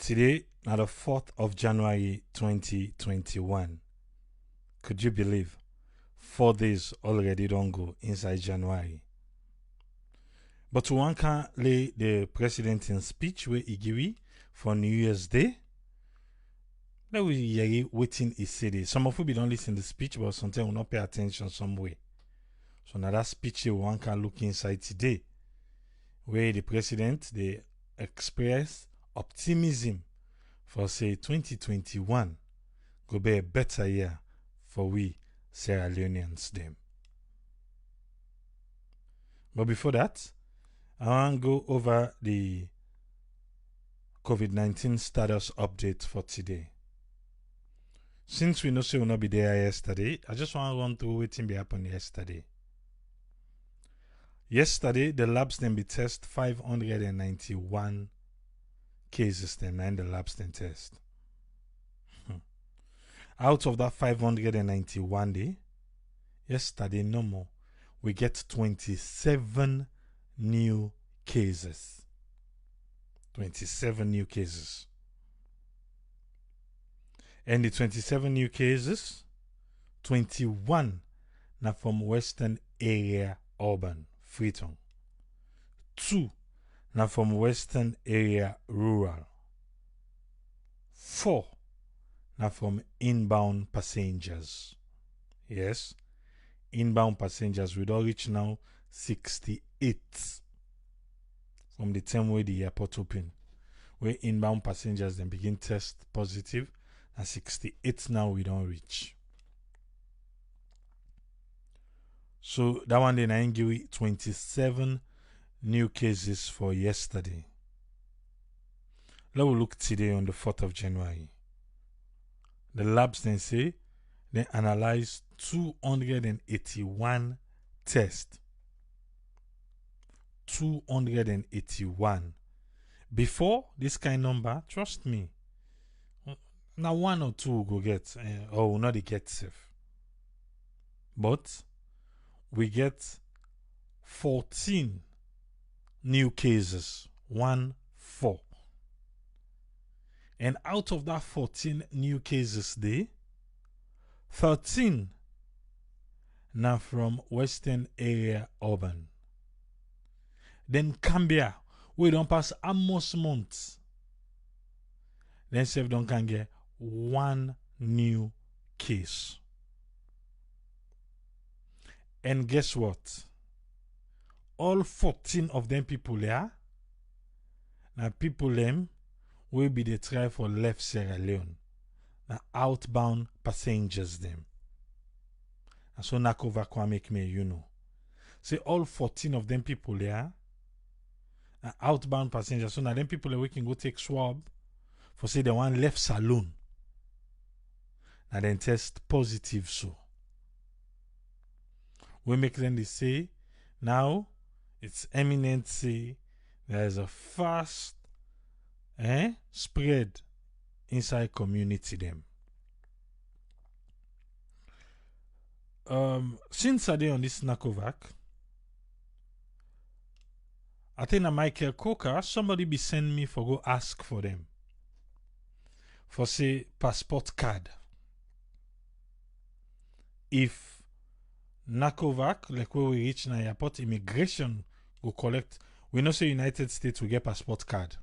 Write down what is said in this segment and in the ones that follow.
Today, now the 4th of January 2021. Could you believe? 4 days already don't go inside January. But one can lay the president in speech where he give for New Year's Day. Let we hear waiting he said. Some of you don't listen to the speech, but sometimes will not pay attention some way. So now that speech one can look inside today, where the president they express optimism for say 2021 go be a better year for we Sierra Leoneans them. But before that, I want to go over the COVID-19 status update for today. Since we know we will not be there yesterday, I just want to run through what be happened yesterday. Yesterday, the labs then be test 591 cases then and the labs then test. Out of that 591 day, yesterday no more, we get 27 new cases. 27 new cases. And the 27 new cases, 21 now from Western Area Urban, Freetown. 2 now from Western Area Rural. 4 now from inbound passengers. Yes, inbound passengers. We don't reach now 68 from the time where the airport open. Where inbound passengers then begin test positive. And 68 now we don't reach. So that one then I give you 27 new cases for yesterday. Let us look today on the 4th of January. The labs then say they analyze 281 tests. 281. Before this kind of number, trust me, now 1 or 2 go get, or will not get safe. But we get 14 new cases. 1, 4. And out of that 14 new cases, 13 now from Western Area Urban. Then Cambia, we don't pass almost months. Then Save don't can get 1 new case. And guess what? All 14 of them people there, now people them will be the try for left Sierra Leone. Now outbound passengers them. And so Nakovakwa make me, Say all 14 of them people there, now outbound passengers. So now them people we can go take swab for say the one left saloon. Now then test positive so. We make them they say now it's eminent say there is a fast spread inside community them. Since I did on this Nakovac, I think a Michael Coker, somebody be send me for go ask for them. For say passport card. If Nakovac, like where we reach na airport, immigration go collect. We know say United States will get passport card.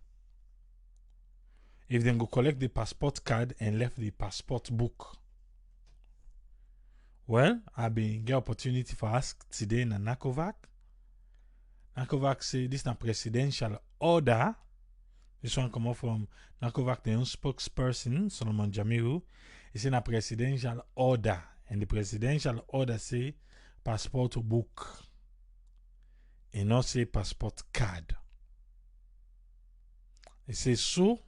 If they go collect the passport card and left the passport book. Well, I been get opportunity for ask today na Nakovac. Nakovac say this na presidential order. This one come up from Nakovac, the own spokesperson, Solomon Jamiru. He say na presidential order. And the presidential order say passport book. And not say passport card. He say so.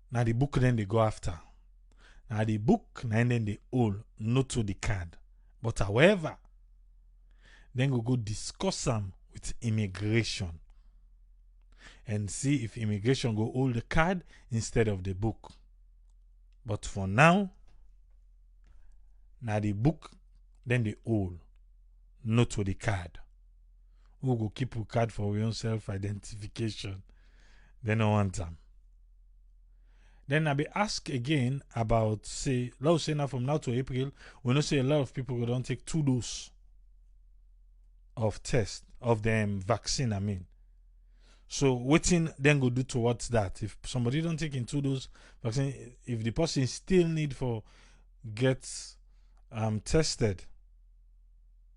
Now the book then they go after. Now the book and then they all not to the card. But however, then go discuss them with immigration. And see if immigration go hold the card instead of the book. But for now, now the book, then the hold, not to the card. Who go keep a card for your own self-identification? They don't want them. Then I be asked again about, say, let's say now from now to April, we know say a lot of people will don't take 2 doses of test of the vaccine, I mean. So waiting then go do towards that. If somebody don't take in 2 doses vaccine, if the person still need for get tested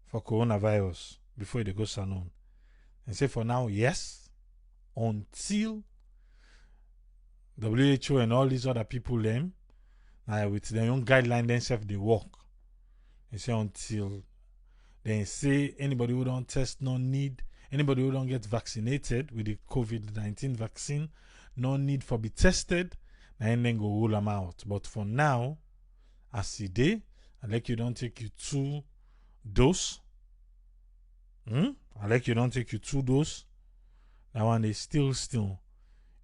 for coronavirus before they go salon. And say for now, yes, until WHO and all these other people them with their own guideline themselves they work. They say until they say anybody who don't test no need, anybody who don't get vaccinated with the COVID-19 vaccine, no need for be tested, and then go rule them out. But for now, as it day, I like you don't take you 2 doses. I like you don't take you 2 doses. That one is still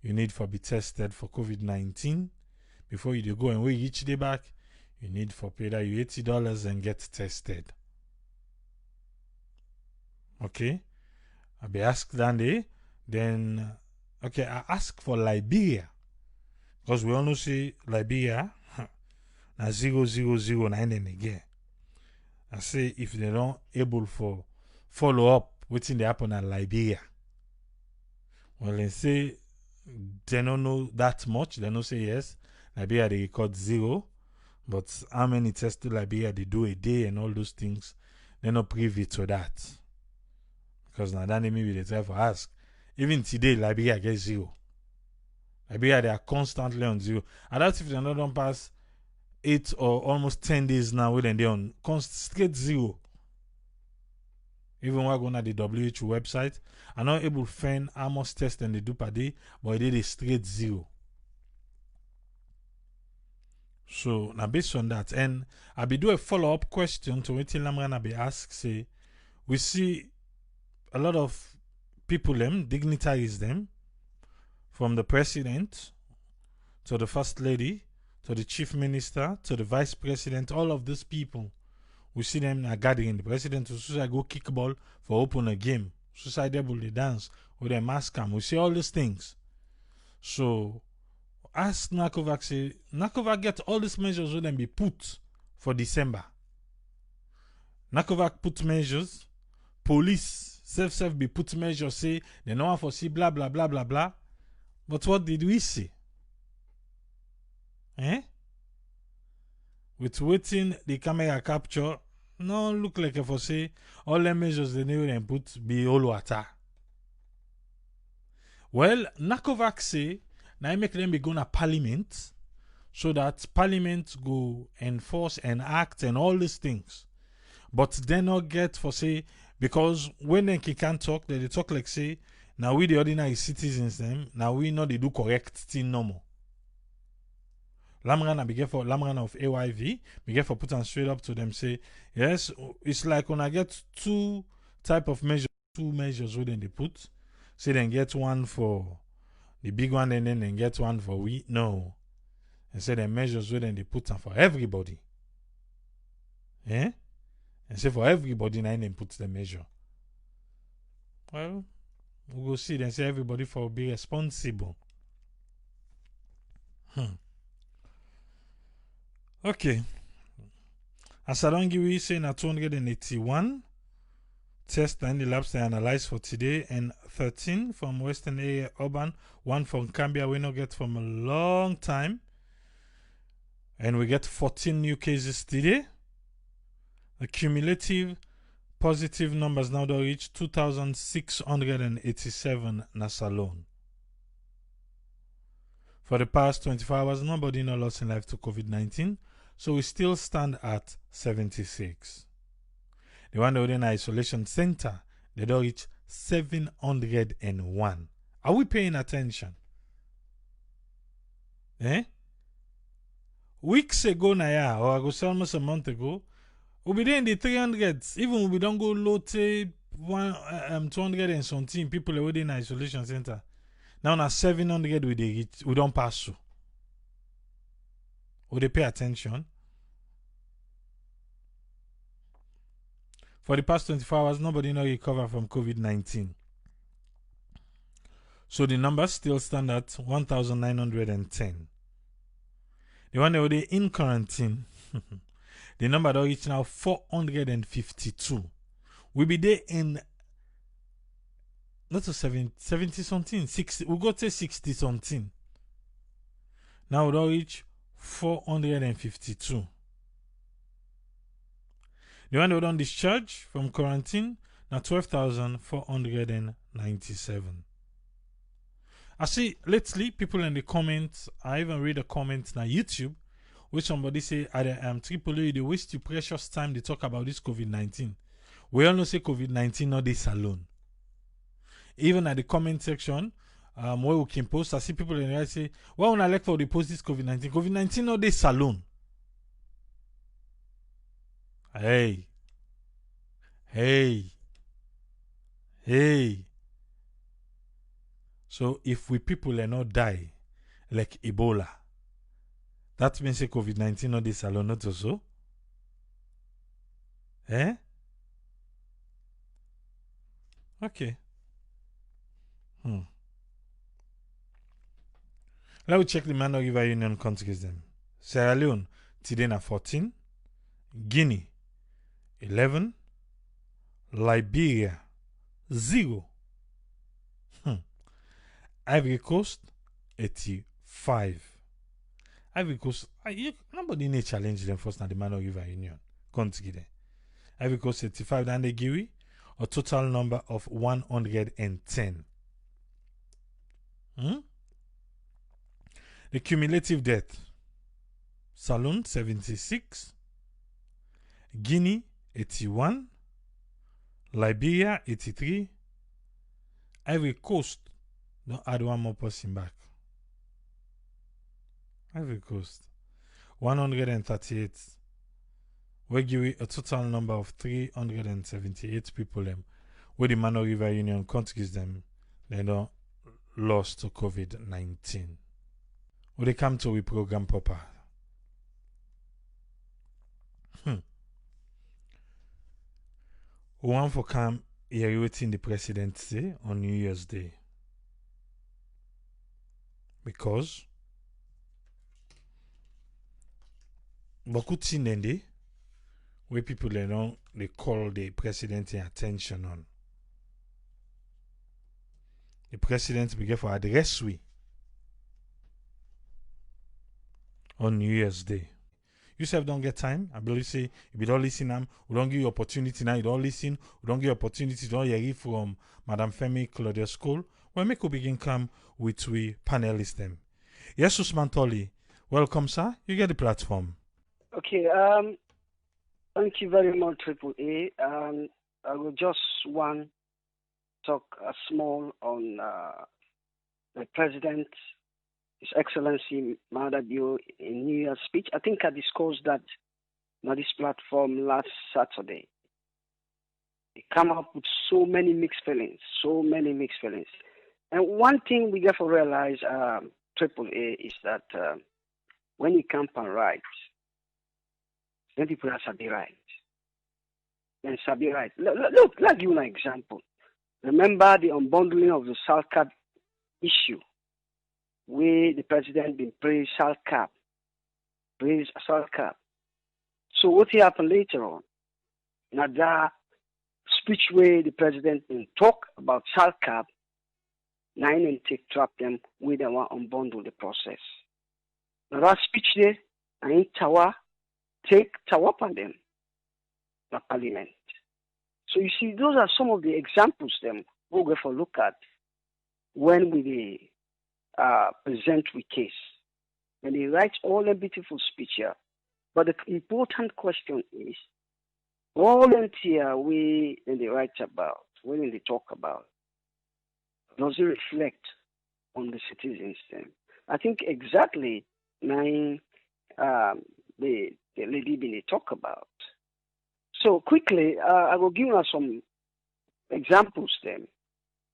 you need for be tested for COVID-19 before you go and wait each day back. You need for pay that you $80 and get tested. Okay, I be asked that day. Then okay, I ask for Liberia because we all know say Liberia na 0009 and again. I say if they don't able for follow up what's in the happen at Liberia. Well, they say they don't know that much. They don't say yes. Liberia they record 0, but how many tests to Liberia they do a day and all those things, they're not privy to that. Because now that maybe they try for ask. Even today, Liberia gets 0. Liberia they are constantly on 0. I doubt if they don't pass 8 or almost 10 days now when they're on straight 0. Even when I go on the WHO website, I'm not able to find how much tests they do per day, but it is straight 0. So now based on that, and I be do a follow-up question to what I'm gonna be asked. Say, we see a lot of people dignitaries from the president to the first lady to the chief minister to the vice president, all of these people. We see them gathering. The president will suicide go kick ball for open a game. Suicidable they dance with a mask cam. We see all these things. So ask Nakovac say Nakovac get all these measures will then be put for December. Nakovac put measures. Police self be put measures say they know how for see blah blah blah blah blah. But what did we see? With waiting the camera capture, no look like for say all the measures they need and put be all water. Well, Nakovac say now make them be going to parliament so that parliament go enforce and act and all these things. But they not get for say because when they can't talk, they talk like say now we the ordinary citizens now we know they do correct thing no more. Lamran be get for Lamran of AYV, we get for put on straight up to them say, yes, it's like when I get 2 type of measures, 2 measures within they put, say then get one for the big one and then get one for we. No. And say the measures within they put on for everybody. And say for everybody now they put the measure. Well, we'll go see then say everybody for be responsible. Okay. As I don't give you say na 281 tests and the labs they analyzed for today, and 13 from Western area urban, 1 from Cambia we no get from a long time, and we get 14 new cases today. The cumulative positive numbers now do reach 2,687 NASA alone. For the past 24 hours, nobody no lost in life to COVID-19, so we still stand at 76. The one within our isolation center, they don't reach 701. Are we paying attention? Weeks ago now, or I go say almost a month ago, we'll be there in the 300s. Even we don't go low to 200 and something people are within our isolation center. Now na 700 we don't pass through. Would they pay attention? For the past 24 hours, nobody no recover from COVID-19. So the numbers still stand at 1,910. The one that they in quarantine, the number that reach now 452. We be there in not to 70 something, 60. We go to 60 something. Now we don't reach 452. The one that don't discharge from quarantine now 12,497. I see lately people in the comments, I even read the comments on YouTube where somebody say, Tripoli, they waste your precious time to talk about this COVID-19. We all know say COVID-19 not this alone. Even at the comment section, where we can post, I see people in there say, well, when I like for the post this COVID-19, COVID-19 not this alone. Hey. So if we people are not die like Ebola, that means say COVID-19 not this alone, not also. Okay. Let me check the Man River Union countries them. Sierra Leone, today na 14. Guinea, 11. Liberia, 0. Ivory Coast, 85. Ivory Coast, nobody need challenge them first na the Man River Union country there. Ivory Coast, 85. Then they give a total number of 110. The cumulative death: Saloon 76, Guinea 81, Liberia 83, Ivory Coast. Don't add one more person back. Ivory Coast 138. We give you a total number of 378 people with the Mano River Union countries them they don't lost to COVID-19. When they come to we program proper. We want for come here waiting the president say on New Year's Day. Because beaucoup de where people they call the president attention on. The president began for address we on New Year's Day. You self don't get time. I believe say if you don't listen, we don't give you opportunity now. You don't listen. We don't give you opportunity. Don't hear from Madam Femi Claudia School. Well, make we begin come with we panelists them. Yes, Usman Toli. Welcome, sir. You get the platform. Okay. Thank you very much, Triple A. I will just want talk small on the president, His Excellency Presidentbio in New Year's speech. I think I discussed that on this platform last Saturday. He came up with so many mixed feelings. And one thing we have to realize, Triple A, is that when you campaign right, then people are be right. Then be right. Look, let's give you an example. Remember the unbundling of the SALCAP issue, where the president been praised SALCAP. So what happened later on? Now that speech where the president been talk about SALCAP, nine and take trap them where they want unbundle the process. Now that speech there, I ain't take on them, the parliament. So you see, those are some of the examples them we'll go for look at when we present with case. When they write all the beautiful speech here. But the important question is, volunteer when they write about, when they talk about, does it reflect on the citizens then? I think exactly the lady they talk about. So quickly, I will give you some examples then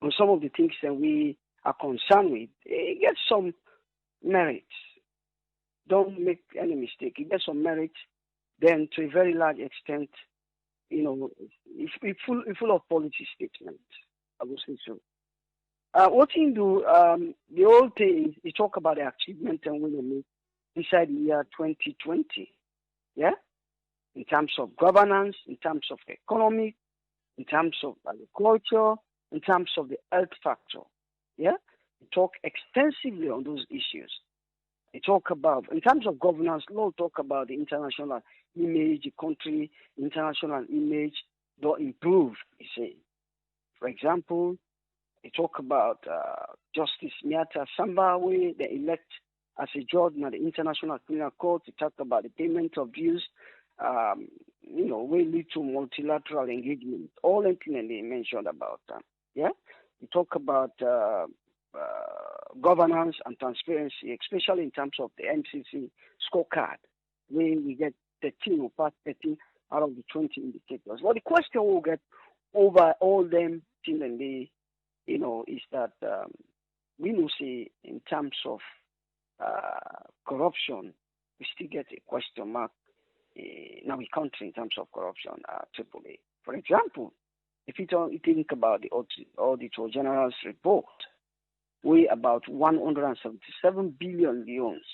on some of the things that we are concerned with. It gets some merit. Don't make any mistake. It gets some merit. Then, to a very large extent, it's full of policy statements. I will say so. What you do, the whole thing is you talk about the achievement and when you make inside the year 2020. Yeah, in terms of governance, in terms of economy, in terms of agriculture, in terms of the health factor. Yeah, we talk extensively on those issues. We talk about, in terms of governance, we'll talk about the international image, the country international image, don't improve, you say. For example, we talk about Justice Miata Samba, where they elect as a judge in the International Criminal Court. We talk about the payment of dues, will lead to multilateral engagement. All implemently mentioned about that. Yeah, we talk about governance and transparency, especially in terms of the MCC scorecard, where we get 13 or past 13 out of the 20 indicators. Well, the question we'll get over all them till and day, is that we will see in terms of corruption, we still get a question mark in our country in terms of corruption, AAA. For example, if you think about the Auditor General's report, we about 177 billion leones.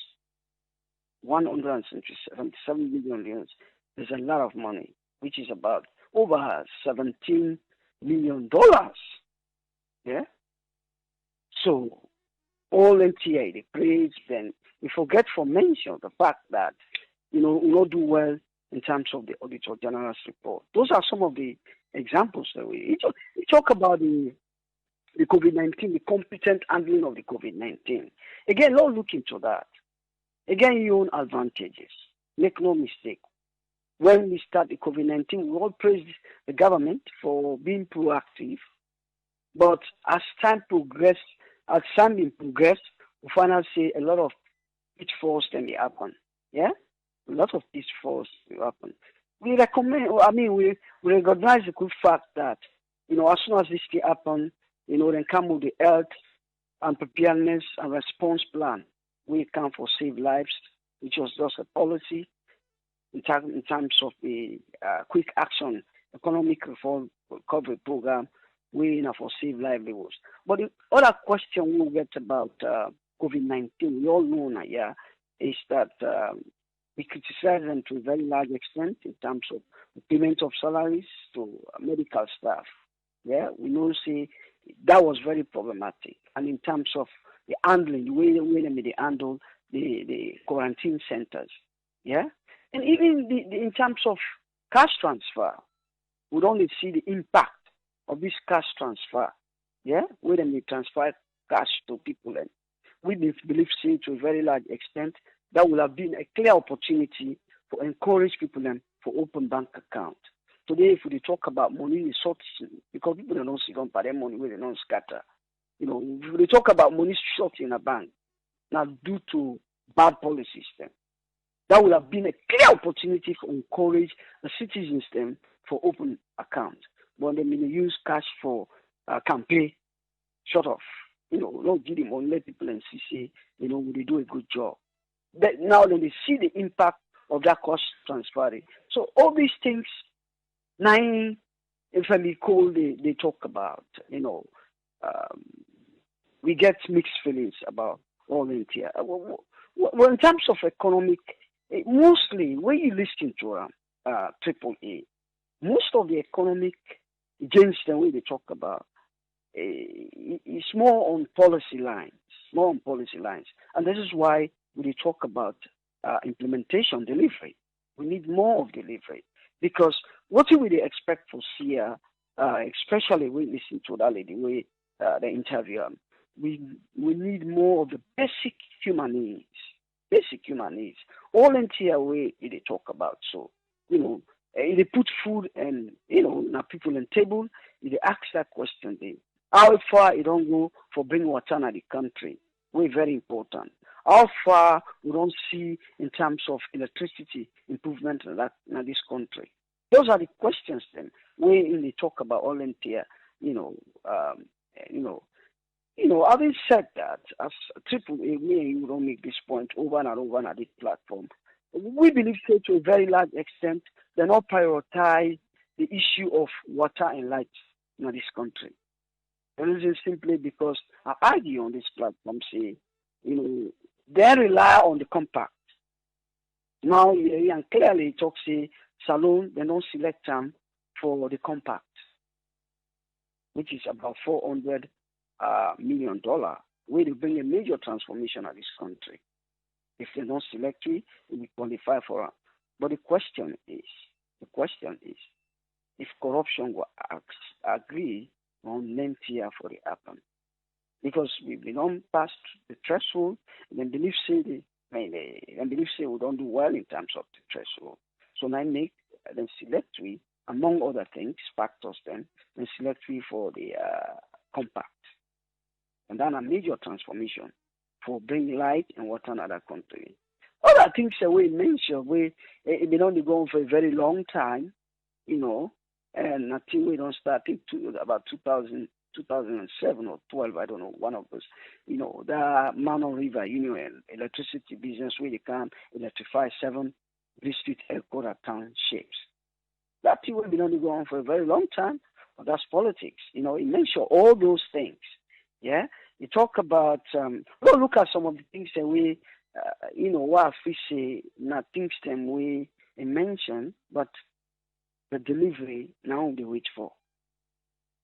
177 billion leones. There's a lot of money, which is about over $17 million. Yeah? So, all NTA, the praise, then we forget to mention the fact that, we don't do well in terms of the Auditor General's report. Those are some of the examples that we talk about the COVID-19, the competent handling of the COVID-19. Again, let's look into that. Again, your own advantages. Make no mistake. When we start the COVID-19, we all praise the government for being proactive. But as time progressed, we finally see a lot of pitfalls can be happen. Yeah? A lot of pitfalls will happen. We recognize the good fact that, as soon as this can happen, then come with the health and preparedness and response plan. We can for save lives, which was just a policy in terms of the quick action economic reform recovery program. We for save livelihoods. But the other question we'll get about COVID-19, we all know now, yeah, is that we criticize them to a very large extent in terms of the payment of salaries to medical staff. Yeah, we know see that was very problematic. And in terms of the handling, the way they handle the quarantine centers. Yeah, and even in terms of cash transfer, we don't see the impact of this cash transfer. Yeah, where they transfer cash to people, and we believe see to a very large extent that will have been a clear opportunity for encourage people for open bank account. Today, if we talk about money resources, because people don't see don't pay their money where they don't scatter. If we talk about money short in a bank, now due to bad policy system, that would have been a clear opportunity to encourage the citizens for open account. But they may use cash for campaign, short of, don't give them money, let people and see, they do a good job. But now then they see the impact of that cost transferring. So all these things, if I may call, they talk about, we get mixed feelings about all in here. Well, in terms of economic, mostly when you listen to AAA, most of the economic gains the way they talk about is more on policy lines, and this is why we talk about implementation, delivery. We need more of delivery because what do we expect for SIA, especially when we listen to that lady, the interview. We need more of the basic human needs. All entire way they talk about. So, they put food and, now people on table, they ask that question, how far it don't go for bring water in the country? We're very important. How far we don't see in terms of electricity improvement in this country? Those are the questions then when they talk about all entire, having said that, as AAA, we don't make this point over and over on this platform. We believe to a very large extent they not prioritize the issue of water and light in this country. The reason simply because I argue on this platform say, they rely on the compact. Now, and clearly it talks say Salone, they don't select them for the compact, which is about $400 million, where they bring a major transformation of this country. If they don't select it, we qualify for it. But the question is, if corruption will agree on name tier for the happen. Because we don't pass the threshold, and then believe say we don't do well in terms of the threshold. So now make then select we among other things, factors then select we for the compact. And then a major transformation for bring light and water in other country. Other things that we mentioned, it been only going for a very long time, and I think we don't start to about 2007 or 12, I don't know, one of those, the Mano River Union electricity business where they can electrify 7 district headquarter townships. That thing will be only going on for a very long time, but that's politics. It mentions all those things. Yeah, you talk about. We'll look at some of the things that we, what we say, not things that we mention, but the delivery now they wait for.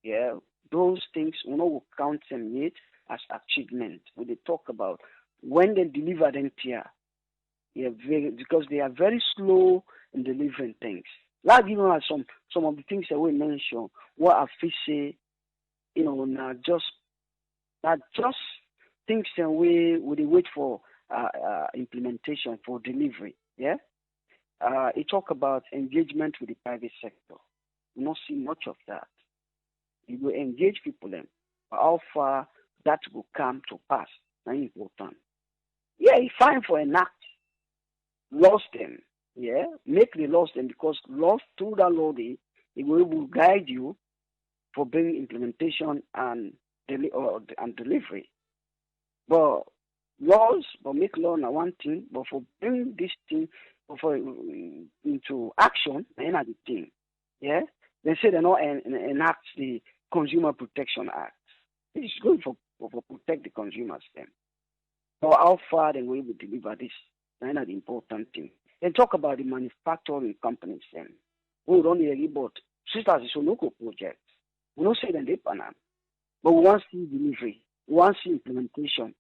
Yeah, those things we will count them yet as achievement. When they talk about when they deliver them here, because they are very slow in delivering things. Like some of the things that we mentioned, what I say, not just things that we wait for implementation for delivery. Yeah, it talk about engagement with the private sector. We not see much of that. You will engage people then, but how far that will come to pass, very important. Yeah, it's fine for an act, lost them. Yeah, make the laws then because laws through that law it will guide you for bringing implementation and delivery. But make law now one thing, but for bring this thing for into action, another thing. Yeah, they say they not enact the Consumer Protection Act. This is good for protect the consumers then. So how far they will deliver this? That's the important thing. Then talk about the manufacturing companies then. We don't really but sisters is a local project. We don't say that they pan, but we want to see delivery. We want to see implementation.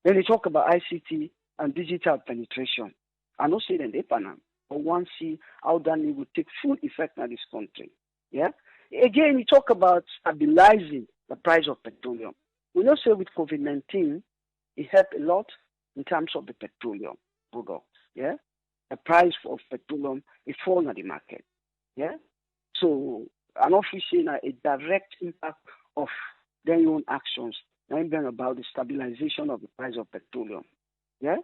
Then they talk about ICT and digital penetration. I don't say that they pan, but we want to see how that will take full effect in this country. Yeah. Again, we talk about stabilizing the price of petroleum. We know say with COVID-19, it helped a lot in terms of the petroleum product. Yeah. The price of petroleum is falling at the market. Yeah. So I'm not seeing a direct impact of their own actions, not even about the stabilization of the price of petroleum. Yeah.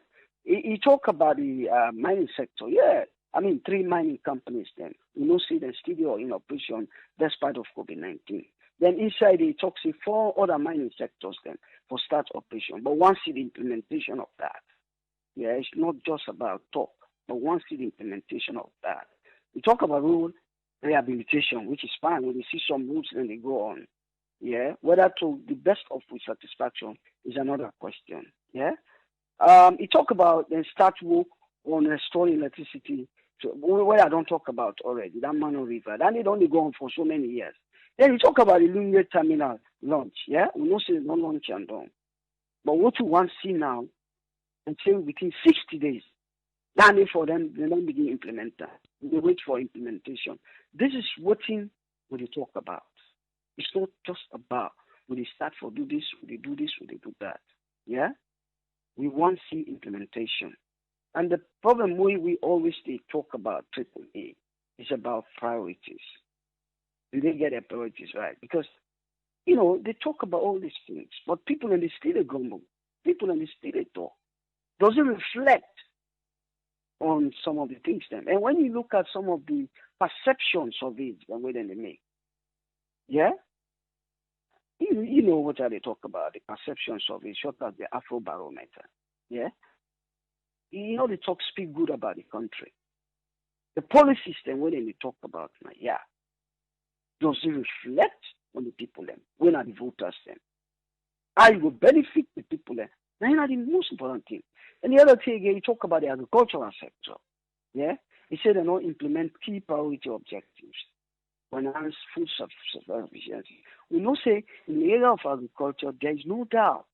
He talk about the mining sector. Yeah. I mean, 3 mining companies then. We don't see them still in operation despite of COVID-19. Then inside he talks in 4 other mining sectors then for start operation. But once see the implementation of that, yeah, it's not just about talk, but once see the implementation of that. We talk about rural rehabilitation, which is fine. When we see some routes, then they go on. Yeah, whether to the best of with satisfaction is another question. Yeah, he talk about then start work on restoring electricity. So where I don't talk about already, that Mano River, that it only go on for so many years. Then we talk about the Leone terminal launch. Yeah, we know say it's not launch and done. But what we want to see now, and say within 60 days, then for them, they don't begin implement that. They wait for implementation. This is what we talk about. It's not just about when they start for do this, when they do this, when they do that. Yeah? We want to see implementation. And the problem we always talk about AAA is about priorities. Do they get their priorities right? Because, they talk about all these things, but people in the still grumble. People in the still talk. Does it reflect on some of the things then? And when you look at some of the perceptions of it, the way they make, yeah? You know what they talk about, the perceptions of it, short as the Afrobarometer, yeah? They speak good about the country. The policies then, when they talk about, yeah, does it reflect on the people then? When are the voters then? How you will benefit the people then? That's not the most important thing. And the other thing again, you talk about the agricultural sector. Yeah, he said they don't implement key priority objectives to enhance food sufficiency. We know say in the area of agriculture there is no doubt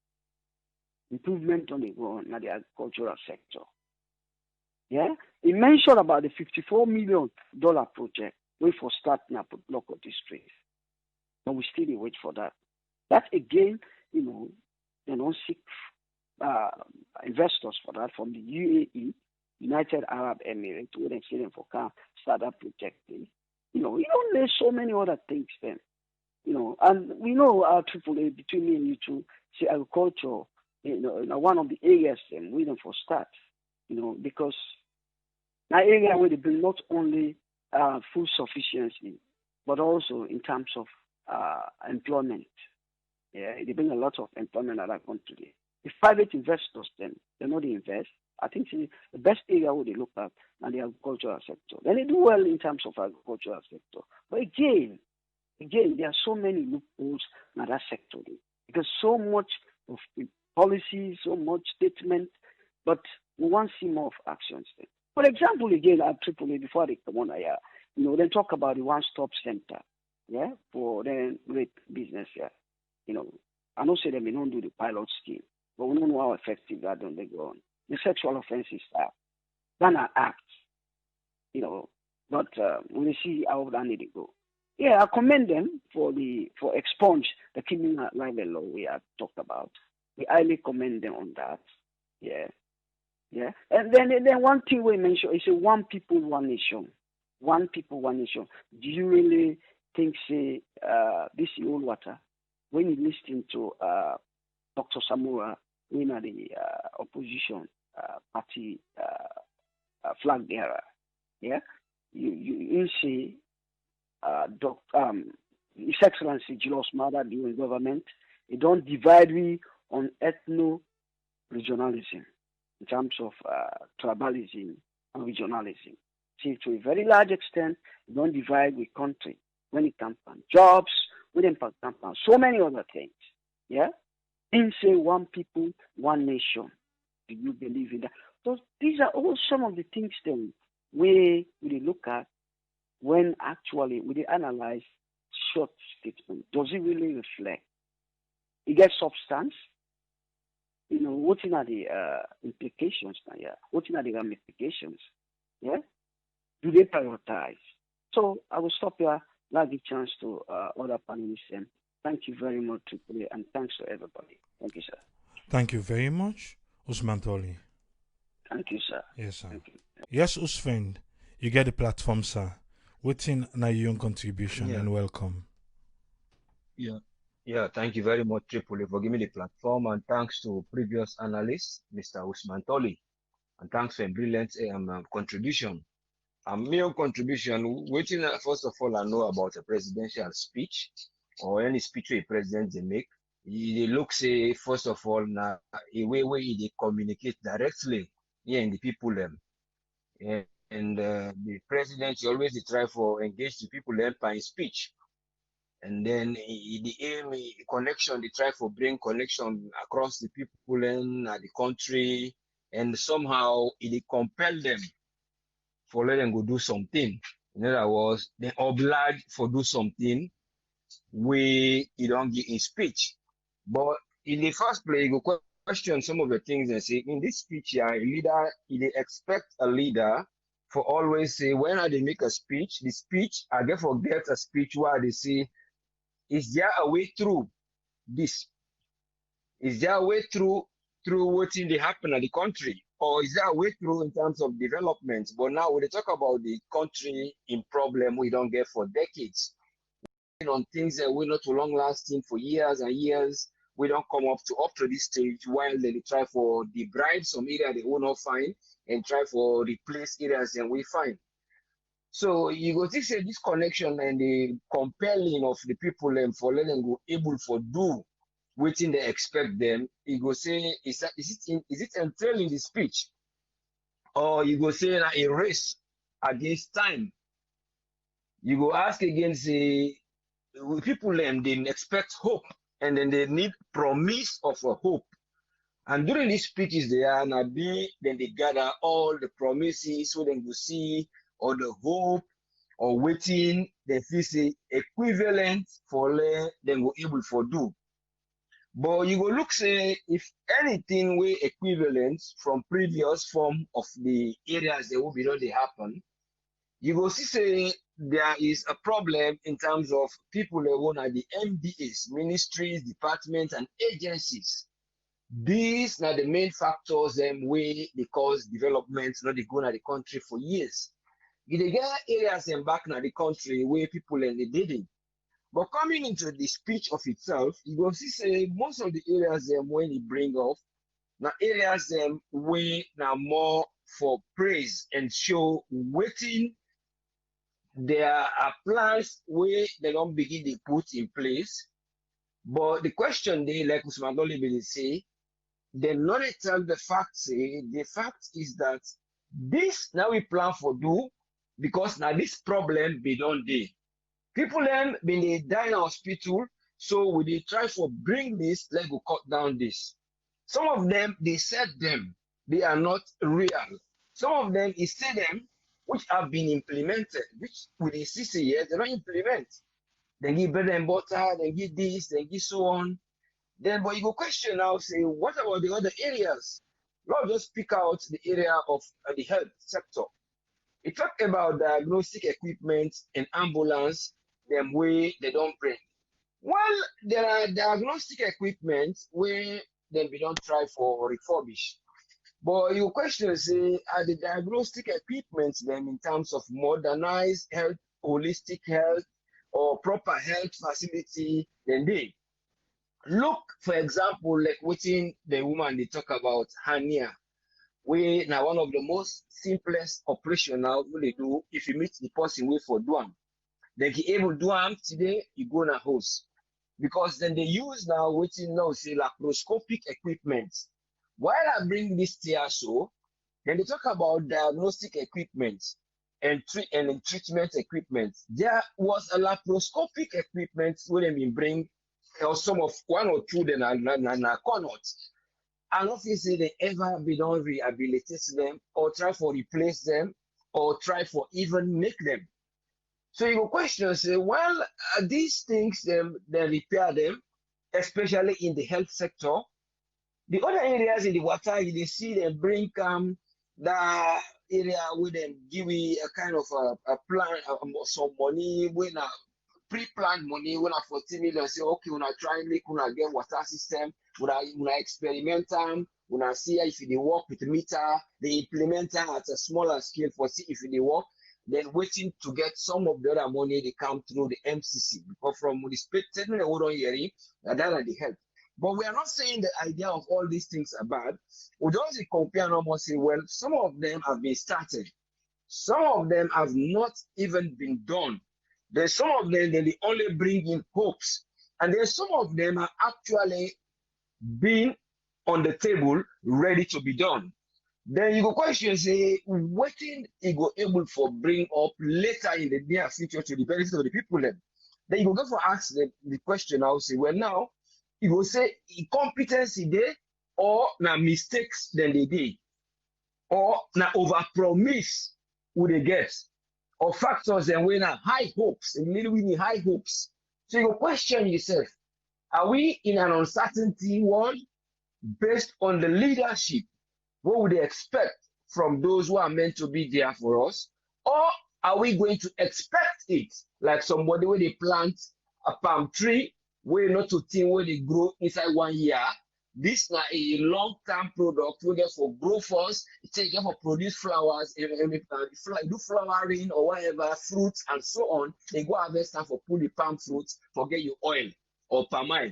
improvement on the ground in the agricultural sector. Yeah, he mentioned about the $54 million project wait for start in our local district, but we still wait for that. That again, they don't seek uh, investors for that from the UAE, United Arab Emirates, where they say them for can start that project. There's so many other things then. And we know our AAA between me and you two, say agriculture, one of the areas then waiting for start, because an area where they bring not only food sufficiency, but also in terms of employment. Yeah, they bring a lot of employment at that country. If private investors then they know they invest, I think the best area where they look at and the agricultural sector. Then they do well in terms of agricultural sector. But again, there are so many loopholes in that sector because so much of policy, so much statement, but we want to see more of actions then. For example, again, at AAA, before they come on here, they talk about the one-stop center, yeah, for the great business here. I don't say they may not do the pilot scheme, but we don't know how effective that don't they go on. The sexual offenses are done an act, but when you see how that need to go. Yeah, I commend them for expunge the criminal libel law we have talked about. We highly commend them on that. Yeah. Yeah. And then one thing we mentioned is a one people, one nation. One people, one nation. Do you really think say this is old water? When you listen to Dr. Samura, in the opposition party flag bearer, yeah, you see His Excellency Julius Mada doing government. It don't divide we on ethno-regionalism in terms of tribalism and regionalism. See, to a very large extent, it don't divide with country when it comes to jobs, when it comes to so many other things. Yeah? In say one people, one nation. Do you believe in that? So these are all some of the things then we look at when actually we analyze short statement. Does it really reflect? It gets substance. What are the implications? Yeah. What are the ramifications? Yeah. Do they prioritize? So I will stop here. I'll give chance to other panelists. And thank you very much, Tripoli, and thanks to everybody. Thank you, sir. Thank you very much, Usman Toli. Thank you, sir. Yes, sir. Thank you. Yes, Usman, you get the platform, sir. Waiting na your contribution and welcome. Yeah, thank you very much, Tripoli, for giving me the platform, and thanks to previous analyst, Mr. Usman Toli, and thanks for a brilliant contribution. My contribution, waiting first of all, I know about a presidential speech or any speech a president they make. They look say first of all now a way where they communicate directly here in the people and the president always try for engage the people by speech. And then the aim connection, they try for bring connection across the people and the country, and somehow it compel them for let them go do something. In other words, they obliged for do something where you don't get in speech. But in the first place, you go question some of the things and say, in this speech, a leader, they expect a leader for always say, when they make a speech, the speech, I get forget a speech where they say, is there a way through this? Is there a way through what's in the happen at the country? Or is there a way through in terms of development? But now when they talk about the country in problem we don't get for decades, on things that we're not too long lasting for years and years, we don't come up to this stage while they try for debribe some area they will not find and try for replace areas and we find. So you go to say this connection and the compelling of the people for letting go able for do waiting they expect them. You go say is it entailing the speech, or you go say a race against time. You go ask again say people they expect hope and then they need promise of a hope. And during these speeches, they are now then they gather all the promises so then you see or the hope or waiting they feel say equivalent for them go able for do. But you go look say if anything were equivalent from previous form of the areas that will be not they happen, you go see say there is a problem in terms of people that own at the MDAs, ministries, departments, and agencies. These are the main factors way they cause development, not they go in the country for years. You dey get areas back in the country where people and they did it. But coming into the speech of itself, you go see say most of the areas when he bring up now areas where now more for praise and show waiting there are plans where they don't begin to put in place. But the question they like Usman Dolly say, they not tell the fact say the fact is that this now we plan for do because now this problem be done day. People then been they die in hospital, so we they try for bring this, let go cut down this. Some of them they said them, they are not real. Some of them is say them which have been implemented, which with the 60 years they don't implement. They give bread and butter, they give this, they give so on. Then, but you go question now, say, what about the other areas? Not just pick out the area of the health sector. It talk about diagnostic equipment and ambulance, them way they don't bring. Well, there are diagnostic equipment where they be don't try for refurbish. But your question say, are the diagnostic equipment then in terms of modernized health, holistic health, or proper health facility, then they look, for example, like within the woman they talk about hernia, where now one of the most simplest operational what they do if you meet the person way for do am. Then you able to do am today, you go na host. Because then they use now waiting now say laparoscopic equipment. While I bring this here so, then they talk about diagnostic equipment and treatment equipment. There was a laparoscopic equipment where they bring or some of one or two then are cannot. And obviously they ever be done rehabilitate them or try for replace them or try for even make them. So you go question say, well, these things they repair them, especially in the health sector. The other areas in the water, you see them bring the area where them give me a kind of a plan, some money when pre-planned money when I 40 million say okay when I try make when I get water system when I experiment them when I see if they work with meter they implement them at a smaller scale for see if they work then waiting to get some of the other money they come through the MCC because from the statement they hold on hearing that are the help. But we are not saying the idea of all these things are bad. We just compare and almost say well some of them have been started, some of them have not even been done. There's some of them that they only bring in hopes, and there's some of them are actually being on the table, ready to be done. Then you go question say, what thing you go able for bring up later in the near future to the benefit of the people then? Then you go for ask the question. I'll say, well now you go say incompetency there or na mistakes then they did, or na over promise who they get. Or factors and we have high hopes, and really we need high hopes. So you question yourself, are we in an uncertainty world based on the leadership? What would they expect from those who are meant to be there for us? Or are we going to expect it like somebody where they plant a palm tree, where not to think where they grow inside 1 year? This is a long-term product. We get for grow first. It's a get for produce flowers, do flowering or whatever, fruits and so on. They go harvest time for pull the palm fruits, for get your oil or palm oil.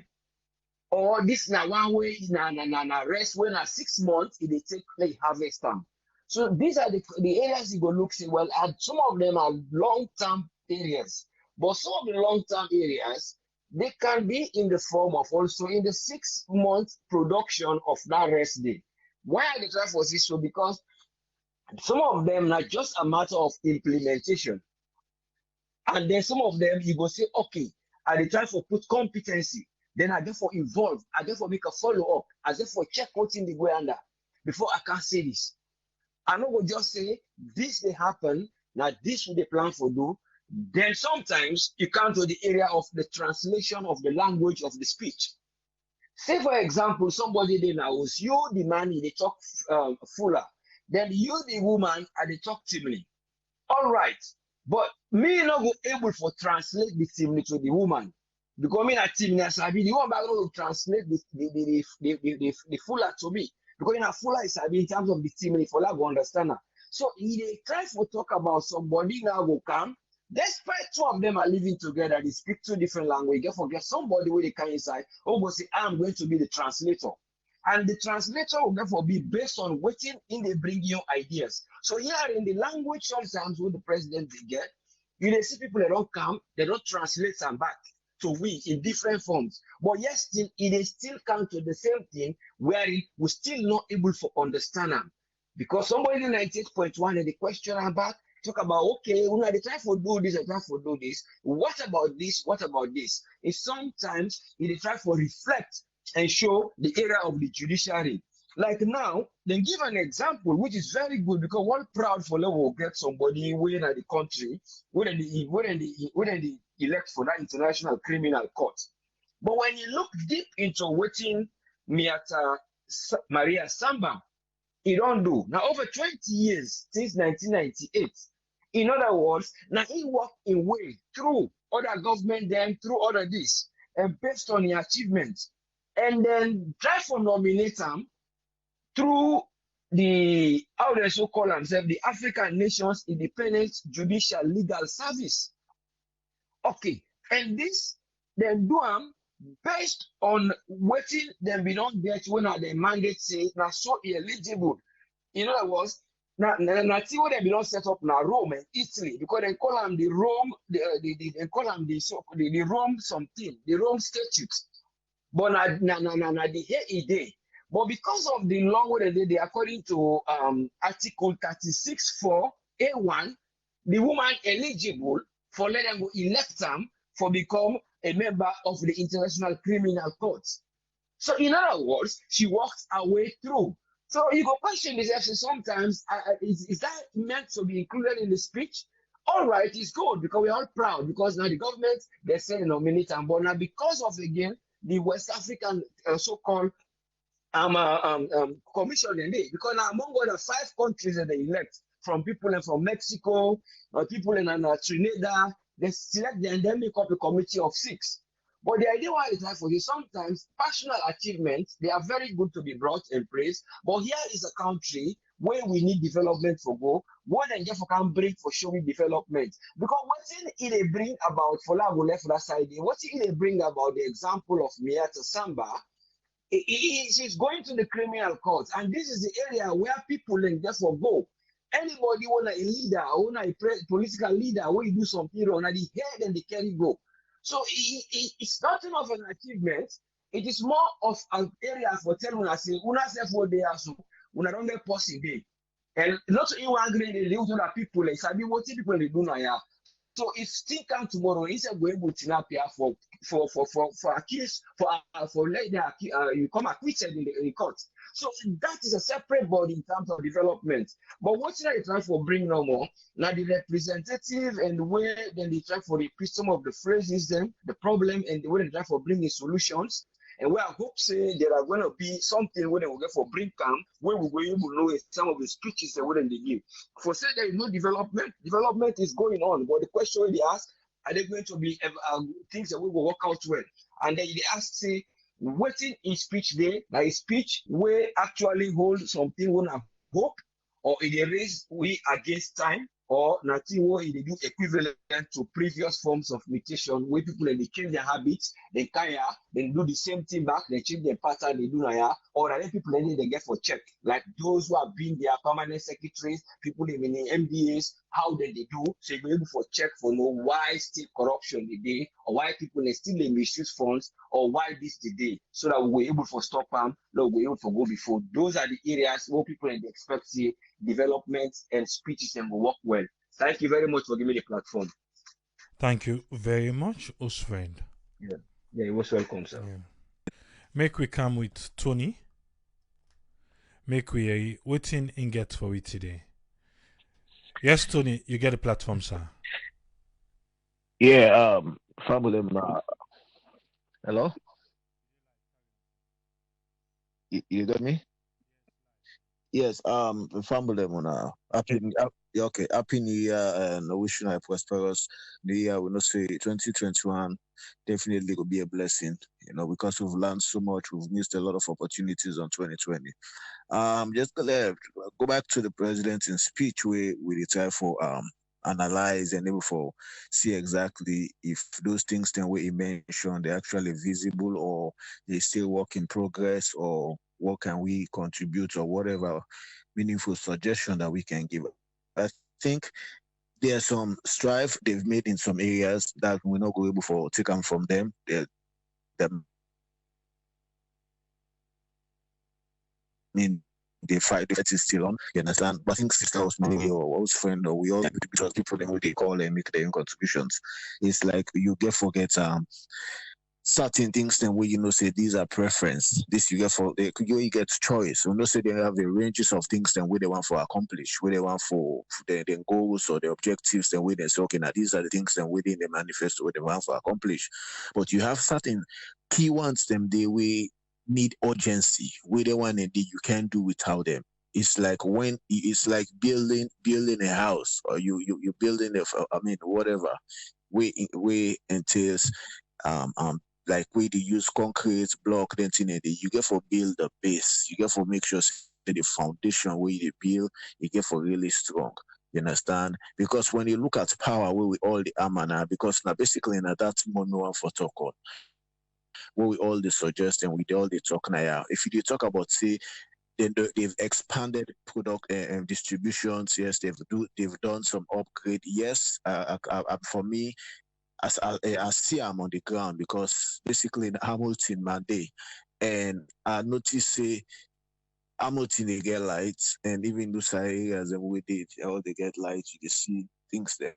Or this na one way na rest when 6 months it they take like harvest time. So these are the areas you go look see well, and some of them are long-term areas, but some of the long-term areas they can be in the form of also in the 6 month production of that rest day. Why are they trying for this? So because some of them are just a matter of implementation. And then some of them you go say, okay, are they trying for put competency? Then I therefore involve, I therefore make a follow-up, I therefore check what's in the way under before I can say this. I no go just say this dey happen, now this we dey plan for do. Then sometimes you come to the area of the translation of the language of the speech. Say for example, somebody dey na house, you the man dey talk fuller, then you the woman are dey talk timely. All right, but me no go able for translate the timely to the woman because me na timely as I be the one back no go translate the fuller to me because na fuller is in terms of the timely for that go understand her. So he dey try to talk about somebody now go come. Despite two of them are living together, they speak two different languages. You forget somebody where they come inside, almost say, I'm going to be the translator. And the translator will therefore be based on waiting in they bring you ideas. So here in the language, sometimes with the president they get, you see people that don't come, they don't translate them back to we in different forms. But yes, still it still come to the same thing where we still not able to understand them. Because somebody in 98.1 and the question about talk about okay, when they try to do this, they try to do this. What about this? What about this? It's sometimes they try to reflect and show the area of the judiciary. Like now, then give an example, which is very good because we're proud for level get somebody within the country, within the elect for that international criminal court. But when you look deep into waiting Miata Maria Samba, he don't do. Now over 20 years since 1998. In other words, now he worked in way through other government then through other this and based on the achievements. And then try to nominate them through the how they so call themselves the African Nations Independent Judicial Legal Service. Okay, and this then do them based on waiting them be not get when the mandate say now so eligible. In other words, now see what they be not set up now Rome and Italy because they call them the Rome they call them the Rome something the Rome statutes. But na the here it day. But because of the law where they according to Article 36(4) A1, the woman eligible for let them go elect them for become a member of the International Criminal Court. So in other words, she walked her way through. So you go question this actually sometimes, is that meant to be included in the speech? All right, it's good because we're all proud because now the government, they say nominate them, but now because of again, the West African so-called commission in there, because now among other 5 countries that they elect from people and from Mexico, people in Trinidad, they select them and then make up a committee of 6. But the idea why is like for you, sometimes personal achievements, they are very good to be brought and praised. But here is a country where we need development for go, more than just can bring for showing development. Because what it bring about for Lago left that side, what it bring about the example of Miata Samba, she's going to the criminal court, and this is the area where people then therefore go. Anybody want a leader, want a political leader, where you do something wrong, and the head and the carry go. So it's nothing of an achievement. It is more of an area for telling us, una self what they are so, una don't get possible. And not in one grade, they live to the people, like, sabi what people they do now. So if still come tomorrow, instead of going to Tinapia for accused, for later, you come acquitted in the court. So that is a separate body in terms of development. But what they try for bring no more, now the representative and the way then they try for repeat some of the phrases, them, the problem, and the way they try for bringing solutions. And where I hope say there are going to be something where they will get for bring camp, where we will be able to know some of the speeches that wouldn't they give. For say there is no development, development is going on. But the question they ask, are they going to be things that we will work out well? And then they ask, say, waiting in speech day, like a speech where actually hold something we have hope, or it raise we against time, or nothing where they do equivalent to previous forms of mutation where people they change their habits, they do the same thing back, they change their pattern, they do now, or other people they get for check, like those who have been their permanent secretaries, people in the MDAs, how they do, so you're able for check for know why still corruption the day, or why people they still they misuse funds, or why this the day, so that we're able to stop them, we're able to go before. Those are the areas where people they expect see development and speeches and will work well. Thank you very much for giving me the platform. Thank you very much, Usfriend. Yeah. Yeah, you most welcome, sir. Yeah. Make we come with Tony. Make we waiting in get for it today. Yes, Tony, you get a platform, sir. Yeah, family. Hello, you got me? Yes, family. Yeah, okay, happy New Year and I wish you a prosperous New Year. We know say 2021 definitely will be a blessing. Because we've learned so much, we've missed a lot of opportunities on 2020. Just gonna go back to the president in speech where we try for analyze and able for see exactly if those things then we mentioned they're actually visible or they still work in progress or what can we contribute or whatever meaningful suggestion that we can give. I think there's some strive they've made in some areas that we're not going able for take them from them. Mean the fight is still on, you understand? But I think sister was maybe or old friend or we all because people then they call and make their own contributions. It's like you get forget certain things then where say these are preference. This you get for you get choice. You know say they have the ranges of things then where they want for accomplish, where they want for their goals or the objectives then where they say okay now these are the things then within the manifesto where they want for accomplish. But you have certain key ones them they we need urgency. Where they want it you can't do without them. It's like when it's like building a house or you building I mean whatever we entails like we they use concrete block then thing you get for build the base. You get for make sure say the foundation where you build you get for really strong. You understand? Because when you look at power where we all the armor now, because now basically now that's more no one for talk on. What we all the suggest and we all the talk now. Yeah. If you talk about say then they've expanded product distributions. Yes, they've done some upgrade. Yes, for me, as I see I'm on the ground because basically in Hamilton Monday, and I notice say Hamilton they get lights, and even those areas and we did all they get lights, you can see things there.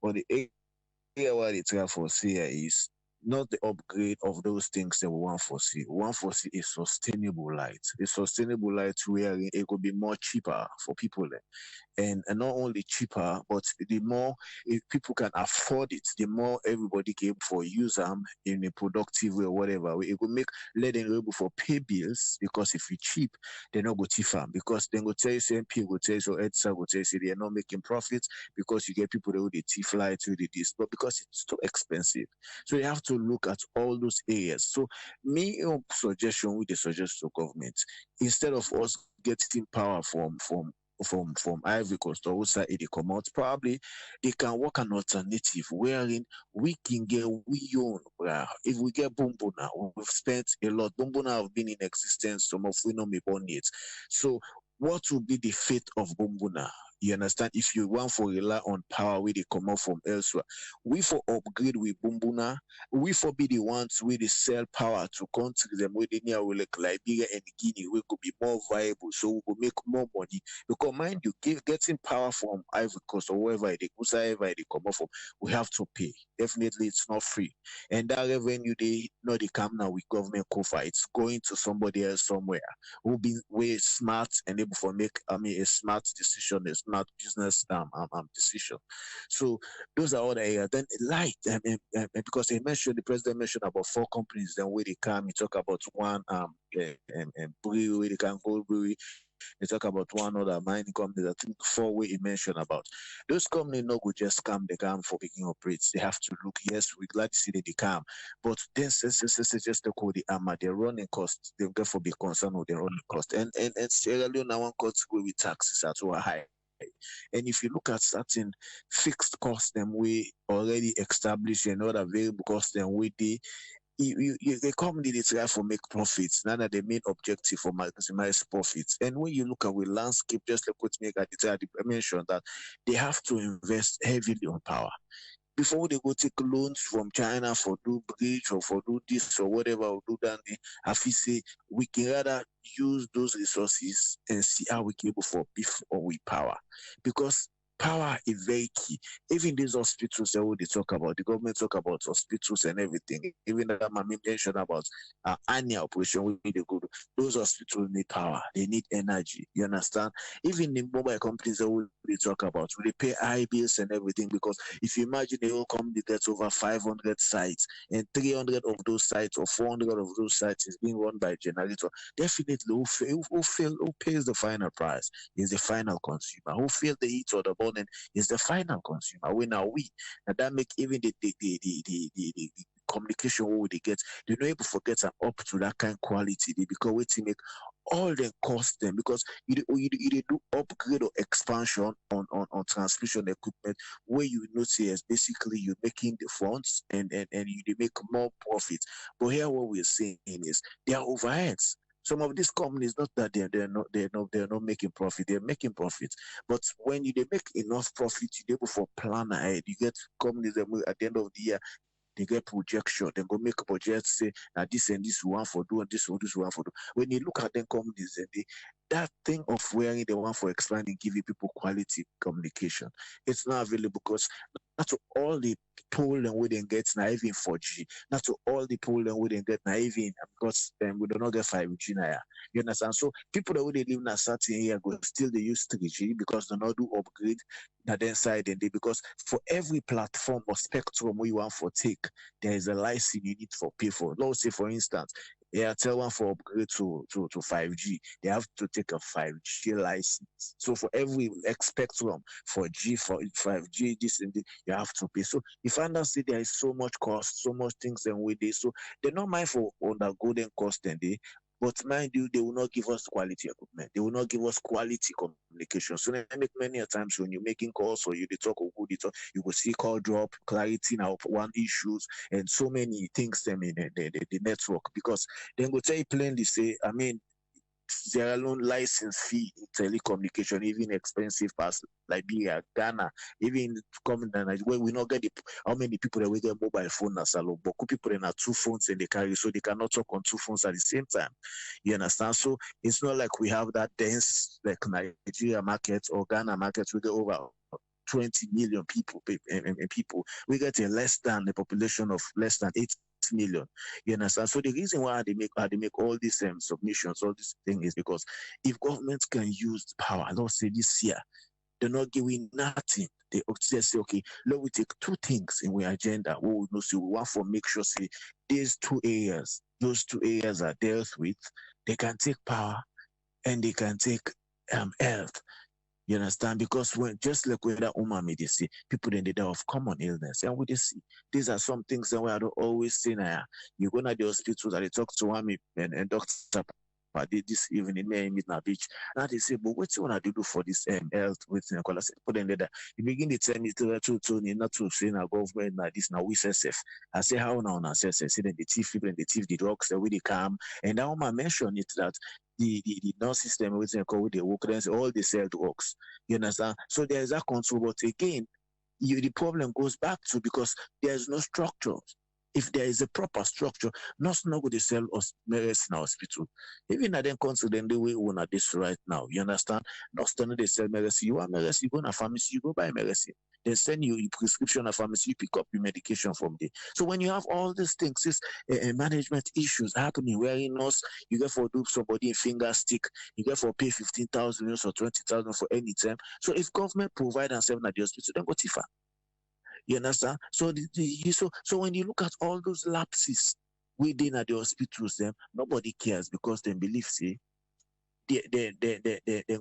But the area where they try for see is not the upgrade of those things that we want for see. We want for see a sustainable light. A sustainable light where it could be more cheaper for people. And not only cheaper, but the more if people can afford it, the more everybody can for use them in a productive way or whatever. It will make let them able for pay bills because if it's cheap, they're not go to farm because then go tell you same people go tell you so Edsa go tell you say they're not making profits because you get people that would tea fly to the this, but because it's too expensive. So you have to look at all those areas. So me suggestion with the suggestion to government instead of us getting power from Ivory Coast or outside they come out, probably they can work an alternative wherein we can get we own. If we get Bumbo now, we've spent a lot. Bumbo now have been in existence, some of we know me born yet. So what will be the fate of Bumbuna? You understand? If you want for rely on power where they come out from elsewhere, we for upgrade with Bumbuna, we for be the ones where they sell power to countries them where they near like Liberia and Guinea, we could be more viable, so we could make more money. Because mind you, getting power from Ivory Coast or wherever whoever they come out from, we have to pay. Definitely, it's not free, and that revenue they not they come now with government cover. It's going to somebody else somewhere who be way smart and able to make a smart decision, a smart business decision. So those are all the areas. Then light because the president mentioned about four companies. Then where they come, he talk about one brewery where they can go brewery. They talk about one other mining company. I think four way he mentioned about. Those companies no go just come, they come for picking operates. They have to look, yes, we're glad to see that they come. But then just the code the armor, their running costs, they therefore be concerned with their running cost. And Sierra Leone now one cost go with taxes at so high. And if you look at certain fixed costs, them we already established and other variable costs, them we the company they try for make profits. None of the main objective for maximize profits. And when you look at the landscape, just like what make I mentioned that they have to invest heavily on power before they go take loans from China for do bridge or for do this or whatever or do that. I feel say we can rather use those resources and see how we can able for beef or with power because Power is very key. Even these hospitals that they talk about, the government talk about hospitals and everything. Even that Mami mentioned about annual operation will be the good. Those hospitals need power. They need energy. You understand? Even the mobile companies that we talk about, they pay high bills and everything because if you imagine a whole company gets over 500 sites and 300 of those sites or 400 of those sites is being run by a generator, definitely who pays the final price is the final consumer. Who feels the heat or the burden is the final consumer. When are we? And that make even the communication we they get, they're not able to get up to that kind of quality. They because we to make all the cost them because you do upgrade or expansion on transmission equipment where you notice basically you're making the funds and you make more profits. But here what we're saying is there are overheads. Some of these companies, not that they're not making profit, they're making profits. But when they make enough profit, you're able for plan ahead. You get companies that at the end of the year they get projection, then go make a budget, say now this and this one for do and this one for do. When you look at them companies and that thing of wearing the one for expanding, giving people quality communication, it's not available because not to all the Poland we didn't get now even 4G, not to all the Poland we didn't get now even because we do not get 5G now. You understand? So people that would live in a certain area go still they use 3G because they not do upgrade that then side and they because for every platform or spectrum we want for take, there is a license you need for pay for. Let's say for instance, Airtel one for upgrade to 5G, they have to take a 5G license. So for every spectrum for G for 5G, this and this, you have to pay. So if I understand there is so much cost, so much things and with this, so they're not mind for undergo them cost and they but mind you, they will not give us quality equipment. They will not give us quality communication. So they make many a times when you're making calls or you talk or good, you will see call drop, clarity now one issues, and so many things them in the network because then go tell you plainly say, I mean, their own license fee in telecommunication, even expensive past Liberia, Ghana, even coming down where we not get how many people that we get mobile phone as a but people that have two phones and they carry so they cannot talk on two phones at the same time. You understand? So it's not like we have that dense like Nigeria market or Ghana market, we get over 20 million people and people. We get a less than the population of less than 8 million. You understand? So the reason why they make all these submissions, all this thing is because if governments can use power, let's say this year, they're not giving nothing. They say, okay, let we take two things in our agenda. We will know, so we want to make sure say these two areas, those two areas are dealt with. They can take power and they can take health. You understand? Because when just like with that umami they see, people in the day of common illness. And we they see these are some things that we are always saying you go to the hospital that they talk to me and doctor this evening in Midnight Beach. Now they say, but what you wanna do for this health with I said, put in there. You begin to tell me to not to say na government na this now we say safe. I say how now na say then the thief people and the thief the drugs that we they come and now I mention it that the nurse system with the work all the sell drugs. You understand? So there is a control, but again, the problem goes back to because there's no structure. If there is a proper structure, nurse not going to sell us medicine in hospital. Even at them country, then the way we want this right now. You understand? Nurse don't they sell medicine. You want medicine, you go to pharmacy, you go buy medicine. They send you a prescription at pharmacy, you pick up your medication from there. So when you have all these things, this management issues happening, where you nurse, you get for do somebody a finger stick, you get for pay 15,000 or 20,000 for any time. So if government provide and sell at the hospital, then go tifa. You understand? So so when you look at all those lapses within at the hospitals, them nobody cares because they believe say they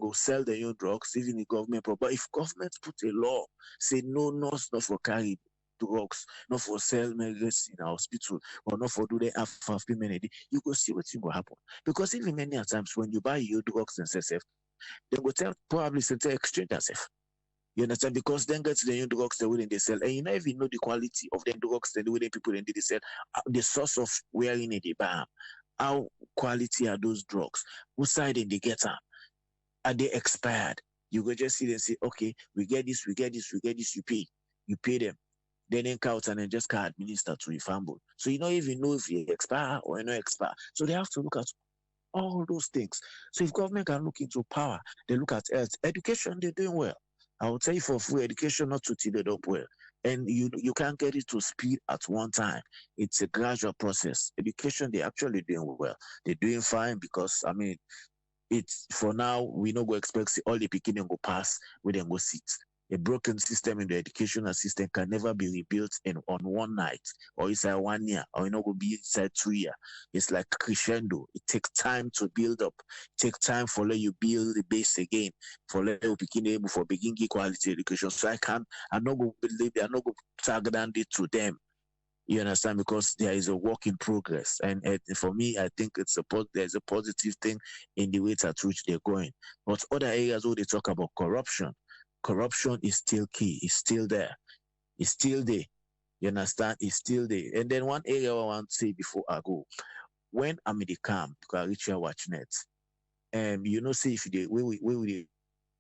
go sell their own drugs, even the government. But if government put a law say no nurse not for carry drugs, not for sell medicine in a hospital, or not for do the half payment, you go see what's going to happen. Because even many times when you buy your drugs and say they go tell probably say exchange yourself. You understand? Because then get the new drugs they wouldn't they sell. And you never even know the quality of the drugs that the way people in they sell, the source of where in they buy. How quality are those drugs? What side they get them? Are they expired? You go just see them say, okay, we get this, you pay. You pay them. Then count and then just can administer to your family. So you don't even know if you expire or you not expire. So they have to look at all those things. So if government can look into power, they look at health. Education, they're doing well. I will tell you for free education not to till it up well. And you can't get it to speed at one time. It's a gradual process. Education, they're actually doing well. They're doing fine because I mean it's for now we no go expect all the beginning go pass we then go sit. A broken system in the educational system can never be rebuilt in on one night or inside 1 year or it go be inside 2 years. It's like crescendo. It takes time to build up. It takes time for let you build the base again. For let you begin able for begin quality education. So I no go believe I no go target it to them. You understand? Because there is a work in progress, and for me, I think there's a positive thing in the way at which they're going. But other areas where they talk about corruption is still key. It's still there. It's still there. You understand? It's still there. And then one area I want to say before I go, when I'm in the camp, because I reach your watch net, you know, say if they where we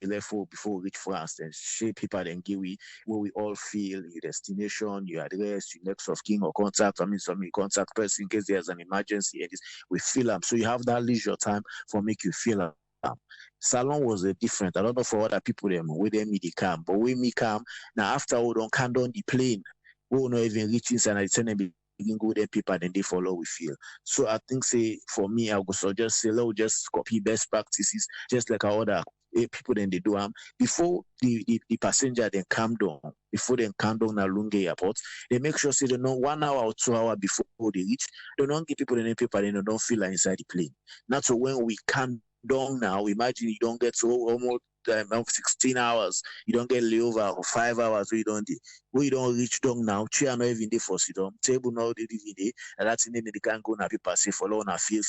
left for before we reach France and shape people and give we where we all feel your destination, your address, your next of kin or contact. I mean some contact person in case there's an emergency and this we fill up. So you have that leisure time for make you feel up. Salon was different. I don't know for other people them with them the camp, but when me come now after we don't count on the plane, we will not even reach inside and send them begin go there people and they follow we feel. So I think say for me I would suggest say let's just copy best practices just like our other people then they do before the passenger then calm down before they calm down at Lunge airport they make sure say they know 1 hour or 2 hours before they reach they don't give people any paper they don't feel like inside the plane. Not so when we calm down now imagine you don't get so almost 16 hours you don't get layover or 5 hours we don't reach down now chair not even there for sit down table now they DVD and that's in the they can't go now people say follow now feel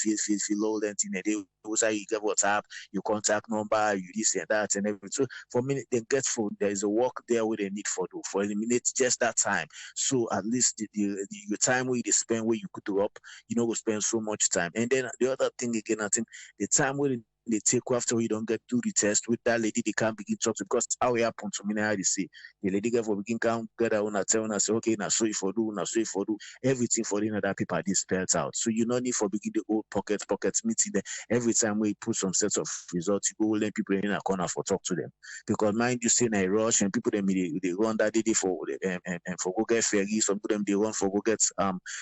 all that in the day also you get WhatsApp your contact number you this and that and everything. So for me they get for there is a work there where they need for eliminate just that time. So at least the time where you spend where you could do up you know go spend so much time. And then the other thing again I think the time where they take after we don't get do the test with that lady they can't begin to talk to because how it happened to me now they say the lady get for begin come get her own tell and say okay now so if for do everything for the other people this spells out. So you no need for begin the old pocket meeting there every time we put some sets of results you go let people in a corner for talk to them because mind you say a rush and people them they run that day for and for go get ferry some of them they run for go get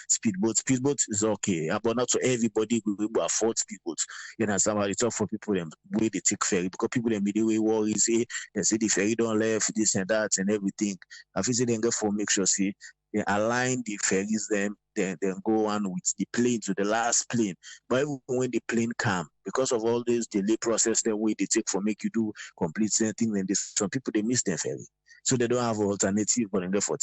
speedboat is okay but not to everybody will afford speedboats. You know somebody talk for people them way they take ferry because people them the way worry say they say the ferry don't left this and that and everything. I feel say they get for make sure see they align the ferries then go on with the plane to the last plane. But even when the plane come, because of all this delay process the way they take for make you do complete something then this some people they miss their ferry. So they don't have an alternative but they get for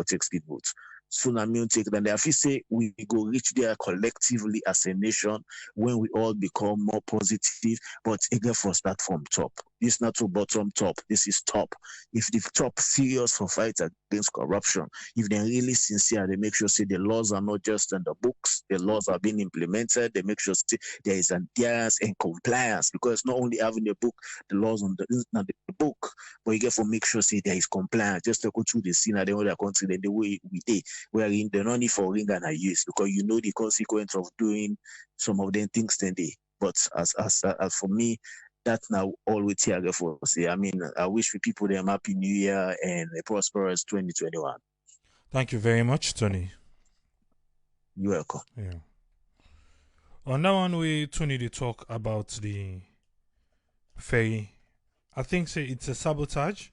take speedboats. So now me take then I feel say we go reach there collectively as a nation when we all become more positive, but again for start from top. This not to bottom top, this is top. If the top serious for fight against corruption, if they're really sincere, they make sure say the laws are not just in the books, the laws are being implemented, they make sure say there is adherence and compliance because not only having the book, the laws on the book, but you get for make sure say there is compliance. Just to go through the scene at the other country then the way we did. Where in the no need for ring and I use because you know the consequence of doing some of them things then they. But as for me, that's now all we here for say. I mean, I wish for people them happy new year and a prosperous 2021. Thank you very much, Tony. You're welcome. Yeah. On that one, we Tony to talk about the ferry. I think say it's a sabotage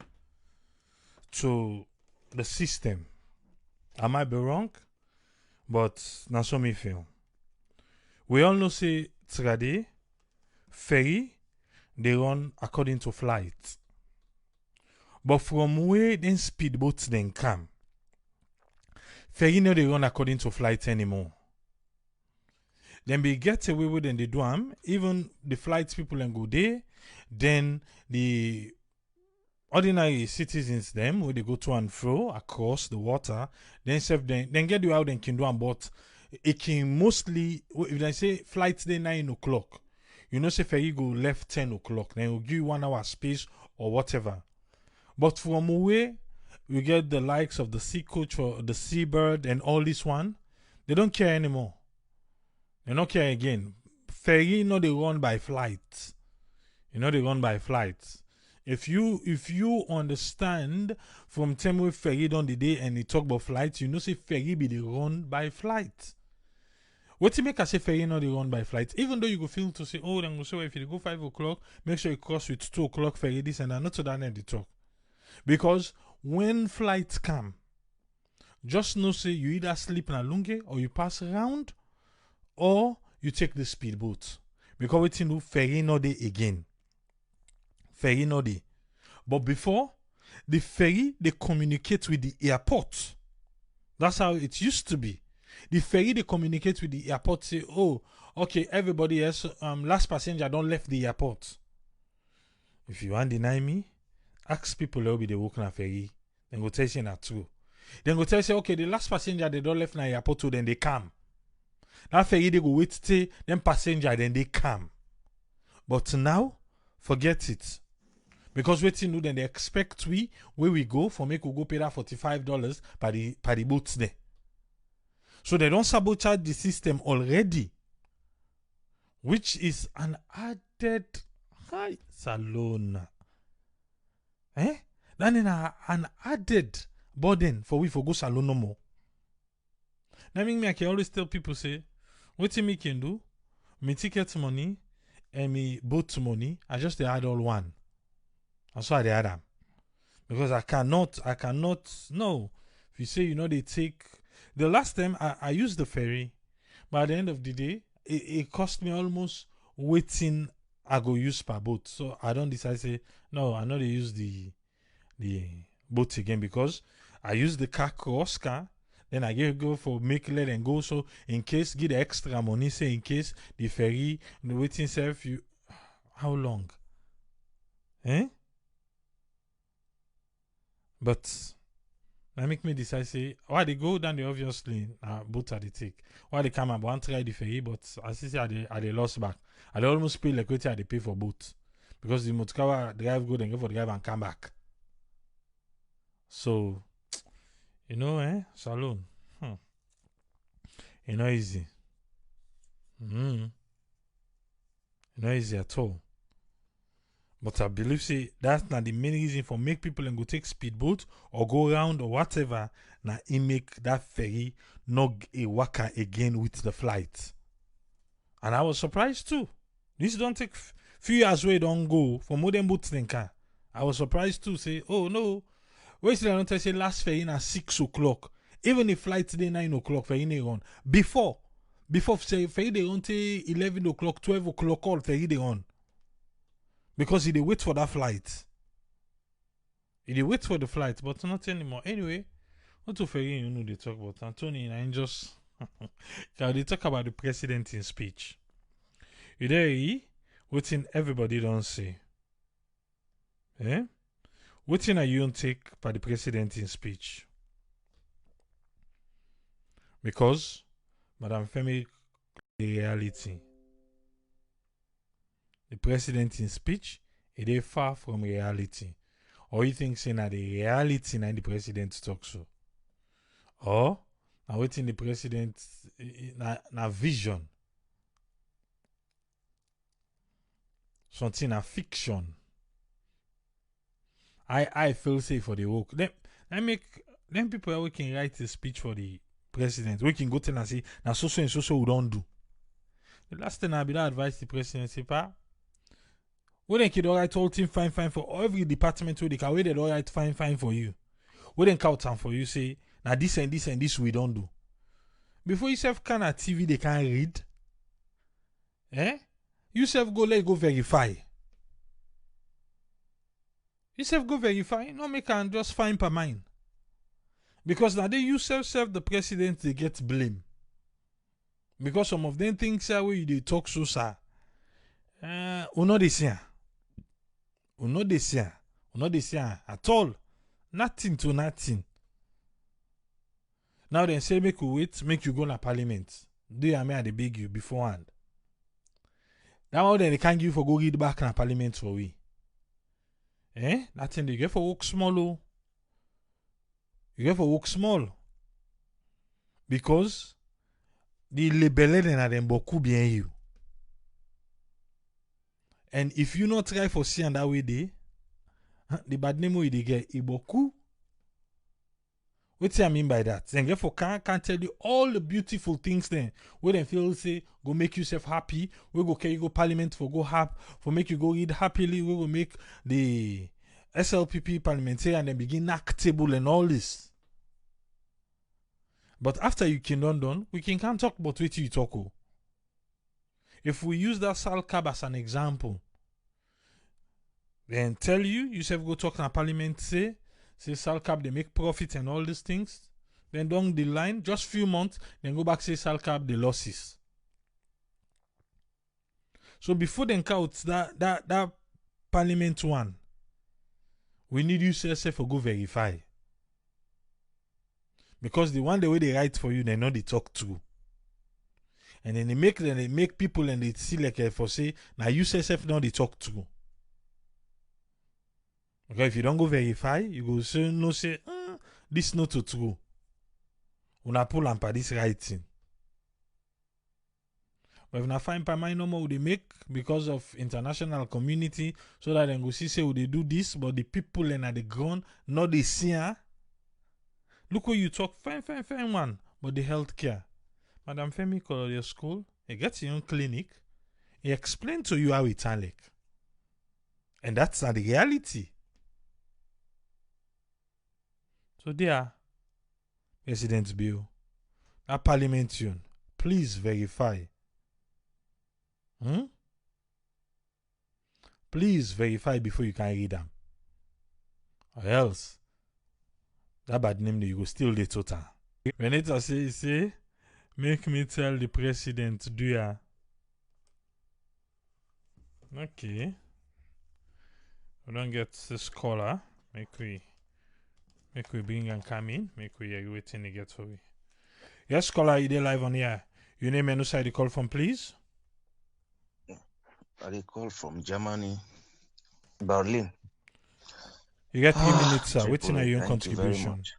to the system. I might be wrong, but not so me feel. We all know say Trade, ferry, they run according to flight. But from where then speedboats then come, ferry no they run according to flight anymore. Then we get away with them they do them, even the flight people then go there, then the ordinary citizens them where they go to and fro across the water, then get you out and can do them, but it can mostly if they say flights day 9 o'clock, you know say ferry go left 10 o'clock, then will give you 1 hour space or whatever. But from away we get the likes of the sea coach or the seabird and all this one, they don't care anymore. They don't care again. Ferry they run by flights. They run by flights. If you understand from time where ferry on the day and he talk about flights, you know say ferry be the run by flight. What to make I say ferry not the run by flight? Even though you go feel to say, oh, then go so if you go 5 o'clock, make sure you cross with 2 o'clock ferry this and that. Not to that end the talk. Because when flights come, just know say you either sleep in a lunge or you pass around or you take the speedboat. Because what you do, ferry not there again. Ferry not there. But before, the ferry, they communicate with the airport. That's how it used to be. The ferry, they communicate with the airport, say, oh, okay, everybody else, last passenger don't left the airport. If you want to deny me, ask people who be the working at ferry. Then go tell you not true. Then go tell you, okay, the last passenger, they don't left the airport, so then they come. That ferry, they go wait till them passenger, then they come. But now, forget it. Because waiting, then they expect where we go for make we go pay that $45 per the boats there. So they don't sabotage the system already, which is an added high salon. Then an added burden for we for go salon no more. That mean me I can always tell people say, what me can do, me ticket money and me boat money, I just add all one. That's why they add them. Because I cannot, no. If you say, they take, the last time I used the ferry, but at the end of the day, it cost me almost waiting I go use per boat. So I don't decide, say, no, I'm not going to use the boat again because I use the car cross car, then I go for make let and go. So in case, get the extra money, say in case the ferry, the waiting self, how long? But that make me decide, say, why they go down the obviously boat at the take. Why they come up, one try the ferry, but as I say, I they lost back. I they almost pay like what I they pay for boat. Because the motorcar drive go, then go for the drive and come back. So, saloon. It's not easy. It's not easy at all. But I believe, say, that's not the main reason for make people and go take speedboat or go around or whatever. Now, it make that ferry not a waka again with the flight. And I was surprised too. This don't take few years where don't go for modern boats than car. I was surprised too. Say, oh no, wait till I don't say last ferry at 6 o'clock. Even if flight today 9 o'clock ferry they run. Before say ferry they run till 11 o'clock, 12 o'clock all ferry they run. Because he wait for that flight. He wait for the flight, but not anymore. Anyway, what to ferry they talk about Anthony and I just they talk about the president in speech. You there waiting everybody don't say. Waiting are you don't take by the president in speech. Because Madam Femi the reality. The president in speech, it is far from reality. Or you think saying that the reality and the president talk so. Or now waiting the president na vision. Something a fiction. I feel safe for the work. Then people we can write a speech for the president. We can go tell and say now so and so we don't do. The last thing I be that advise the president say we don't kid alright all team fine for every department where they can wait alright fine for you. We don't count time for you say now this and this and this we don't do. Before you self can at TV they can't read. You self go verify. You self go verify. No make can just find per mind. Because now they you self the president they get blame. Because some of them things are where they talk so sir. We not the same at all. Nothing to nothing. Now then say make you wait, make you go to parliament. Do you mean they beg you beforehand? Now then they can't give you for go read back in parliament for we. That thing they get for work small. Oh. You get for work small. Because the labeled and them beaucoup bien you. And if you not try for see and that way day, The bad name we they get Iboku. What I mean by that? Then therefore can't tell you all the beautiful things then where they feel say go make yourself happy, we go carry go parliament for go hap for make you go read happily, we go make the SLPP parliamentary and then begin knock table and all this. But after you can done, we can't talk about what you talk. Oh. If we use that Sal Cab as an example, then tell you say go talk in parliament, say Sal Cab they make profit and all these things. Then down the line, just few months, then go back say Sal Cab the losses. So before then count that parliament one, we need you say for go verify. Because the one the way they write for you, they know they talk to. And then they make people and they see like for say, now you say now they talk to. Okay, if you don't go verify, you go say no say this not true. Una pull and pa this writing. But if na find per my number they make because of international community, so that they go see say they do this, but the people in at the ground not they see. Look what you talk, fine one, but the healthcare. Madam Femi call your school, he gets your own clinic, he explain to you how it's like. And that's not the reality. So there, presidentbio, that parliamentarian, please verify. Please verify before you can read them. Or else, that bad name you go steal the total. When it say, make me tell the president, do ya? Okay. We don't get the scholar. Make we bring and come in. Make we waiting to get for we. Yes, scholar, you there live on here. Your name and who side you call from, please? I call from Germany, Berlin. You get 3 minutes, sir. Waiting on your own Thank you very contribution. much.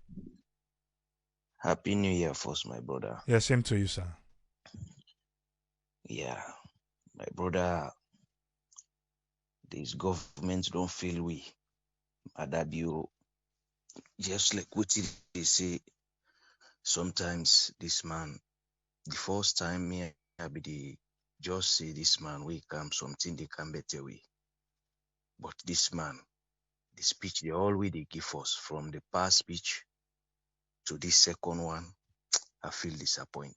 Happy New Year first, my brother. Yeah, same to you, sir. Yeah, my brother, these governments don't feel we. Adabio, just like what they say, sometimes this man, the first time me, I be the just say this man, we come something they can better way. But this man, the speech they always they give us from the past speech to this second one, I feel disappointed.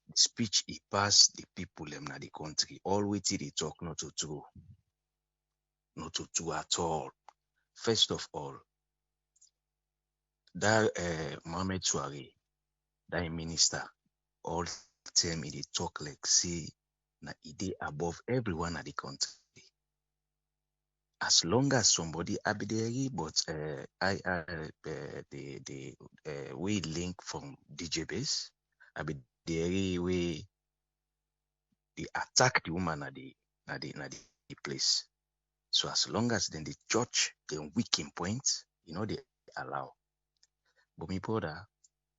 The speech he passed the people in the country, always they talk not to true. Not to true at all. First of all, that Mohamed Suare, that minister, all time he talk like say na he above everyone at the country. As long as somebody abideri, but we link from DJ base, abideri we they attack the woman at the place. So as long as then the church the weakening points, they allow. But my brother,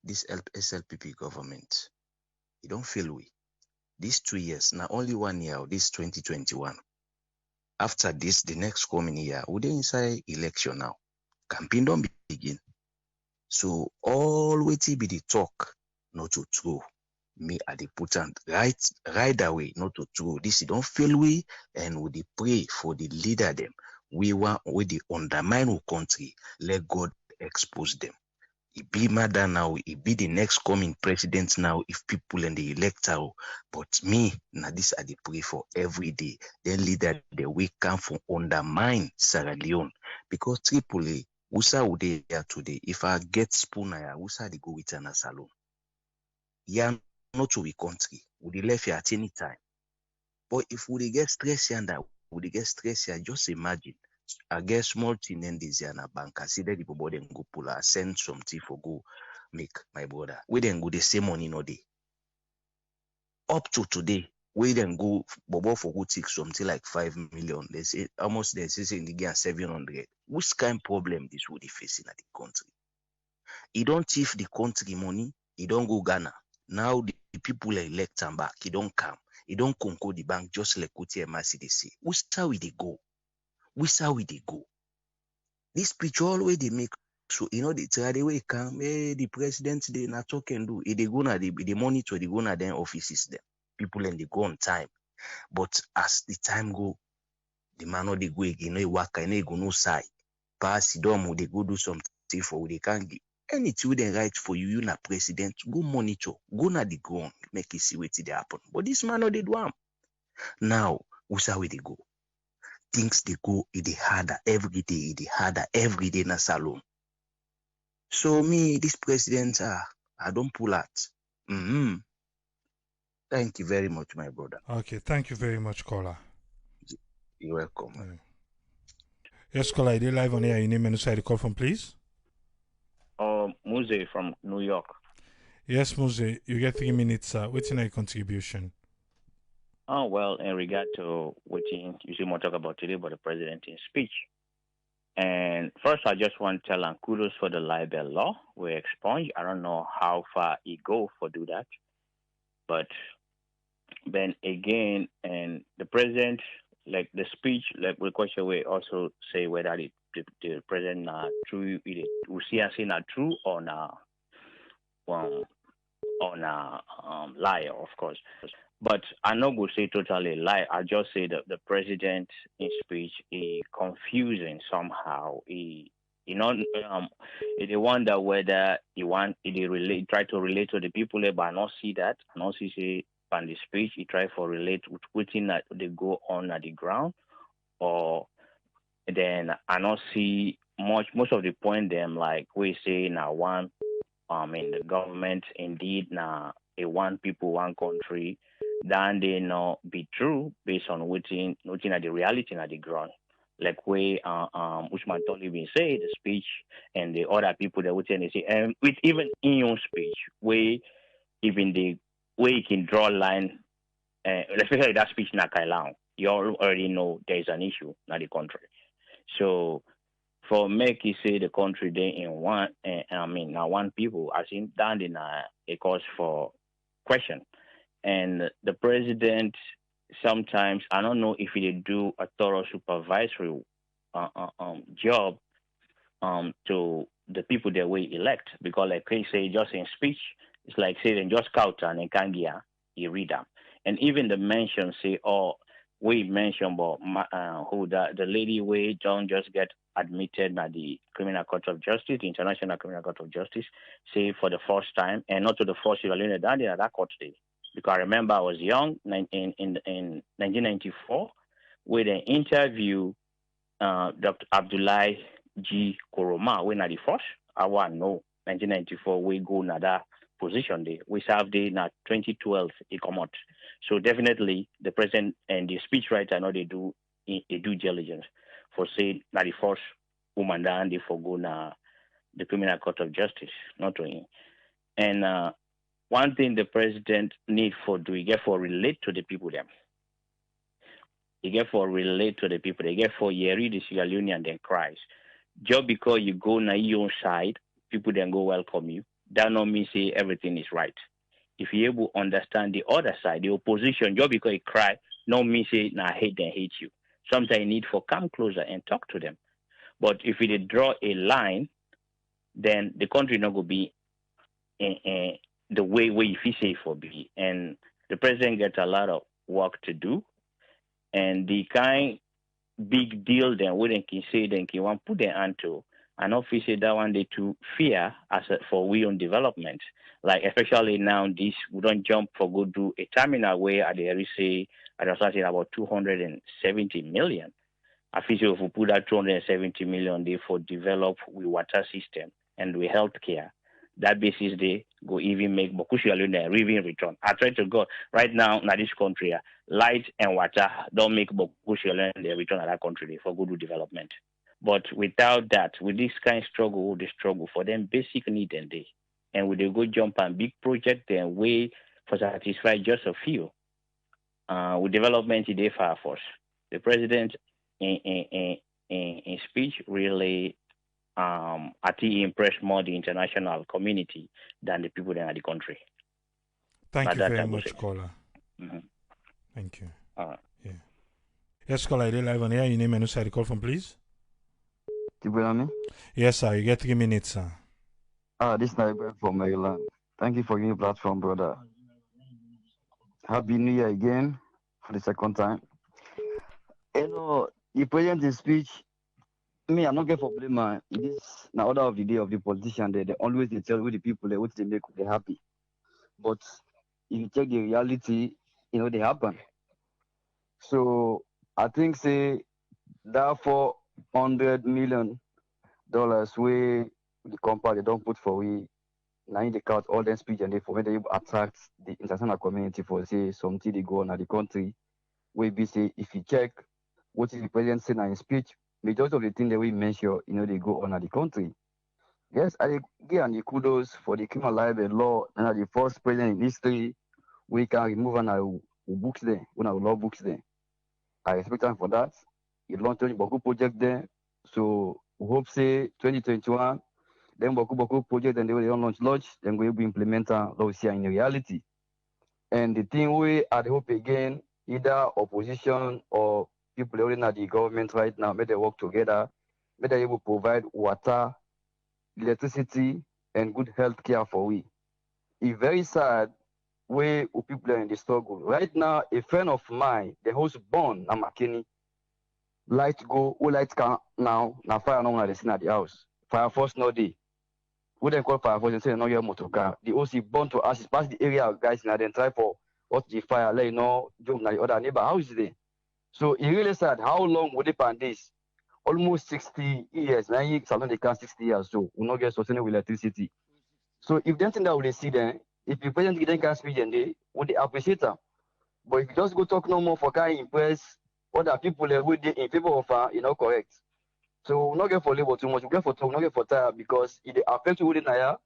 this SLPP government, you don't feel we. These 2 years, now only 1 year, this 2021. After this, the next coming year, we dey inside election now. Campaign don't begin. So all waiting be the talk, not to true. Me at the important right away, not to true. This don't feel we, and we pray for the leader them. We want with the undermine our country. Let God expose them. He be mother now, he be the next coming president now if people in the electoral. But me, now this I pray for every day. Then leader the way come from undermine Sierra Leone. Because Tripoli, Usa would they here today. If I get spoon Usa they go with an salon. Yeah, not to we country. Would they left here at any time. But if we get stress here and that would they get stress here, just imagine. I guess small thing in this year na bank. I see that the people then go pull or send something for go make my brother. We then go the same money no day. Up to today, we then go Bobo for go take something like 5 million. They say almost they say in the game 700. Which kind of problem this would be facing at the country? He don't thief the country money, he don't go Ghana. Now the people elect him back, he don't come. He don't conquer the bank just like what MRC they say. Which how will they go? we saw we they go. This speech always they make so they try the way come, the president they not talk and do. They go na they monitor, they go na their offices them. People and they go on time. But as the time go, the man no they go again, no work, no go no side. Pass it down, they go do something for they can't get anything they write for you, you na president, go monitor, go na the ground, make it see what they happen. But this man no they do am. Now, we saw where they go. Things they go, it harder every day, na salon. So me, this president, I don't pull out. Thank you very much, my brother. Okay, thank you very much, caller. You're welcome. Yes, caller, you live on air. Your name and where you call from, please. Muse from New York. Yes, Muse, you get 3 minutes. What's your contribution? Oh, well, in regard to what you see more talk about today about the president's speech. And first, I just want to tell him kudos for the libel law we expunged. I don't know how far he go for do that. But then again, and the president, like the speech, like the question we also say whether the president not true, we see and say not true or not, liar, of course. But I not go say totally lie. I just say that the president in speech is confusing somehow. He wonder whether try to relate to the people, but I not see that. I not see say on the speech he try to relate with within that they go on at the ground, or then I not see most of the point them like we say now one in the government indeed now a one people one country, then they not be true based on looking at the reality at the ground. Like way Usman Toli been say the speech and the other people that would say, and with even in your speech, way even the way you can draw line, especially that speech na Kailang, you already know there is an issue in the country. So for make you say the country they in one, now one people, I think that in a cause for question. And the president sometimes, I don't know if he do a thorough supervisory job to the people that we elect, because like they say just in speech, it's like saying just count and in Kangia, you read them. And even the mention say, we mentioned about who the lady we don't just get admitted by the Criminal Court of Justice, the International Criminal Court of Justice, say for the first time, and not to the first Leone that court day. Because I remember I was young in 1994, with an interview Dr. Abdullahi G. Koroma, when at the first, I want to know 1994 we go na that position there. We served in 2012 it come out. So definitely the president and the speechwriter know they do due diligence for saying that the first woman down they for go na the Criminal Court of Justice, not to him. And one thing the president need for do he get for relate to the people them. He get for relate to the people. They get for read the Sierra Leone and then cries. Just because you go na your own side, people then go welcome you. That not mean say everything is right. If you able to understand the other side, the opposition, just because you cry, no mean say na hate them hate you. Sometimes you need for come closer and talk to them. But if you draw a line, then the country not go be the way where if you say for be. And the president gets a lot of work to do. And the kind big deal then we can say then can want put their hand to, and obviously that one day to fear as for we own development. Like especially now this we don't jump for go do a terminal where at the say I was saying about 270 million. I feel if we put that 270 million there for develop we water system and we healthcare, that basis they go even make Bokushi alone even return. I try to go right now in this country, light and water don't make Bokushi alone return at that country for good development. But without that, with this kind of struggle, the struggle for them basic need and they, and with the good jump and big project then way for satisfy just a few. With development they far for us. The president in speech really I think impressed more the international community than the people in the country. Thank you very much, caller. Mm-hmm. Thank you. All right. Yeah. Yes, call ID live on air. Your name and who side you call from, please? Tibuami? Yes, sir. You get 3 minutes, sir. This is Naibre from Maryland. Thank you for your platform, brother. Happy New Year again for the second time. You know, the president's speech, me, I'm not going for blame, man. It is the order of the day of the politician. They always they tell the people what they make they happy. But if you check the reality, they happen. So I think say that $400 million we the company they don't put for we now they count all them speech and they for when they attract the international community for say something they go on at the country. We be say if you check what is the president saying in speech, majority of the things that we mention, they go on at the country. Yes, I give and the kudos for the criminal libel law and the first president in history we can remove on our books there, on our law books there. I respect him for that. He launched a Boku project there. So we hope say 2021, then Boku project and they will launch, then we will be implementing those here in reality. And the thing we I hope again, either opposition or people holding at the government right now, may they work together, may they able provide water, electricity, and good health care for we. It's very sad where people are in the struggle. Right now, a friend of mine, the host born na Makini, light go, who light can now fire no one at the house. Fire force no day. We then call fire force and say no your motor car. The OC born to us past the area of guys and then try for what the fire let jump na the other neighbor house there. So it really sad how long would it pan this? Almost 60 years. Now you salon they can 60 years so we not get sustainable electricity. So if they think that we see them, if the president then can speak and they would they appreciate them. But if you just go talk no more for kind impress other people who they in favor of correct. So we not get for labor too much, we get for talk, not get for tire because it affects you in Naya,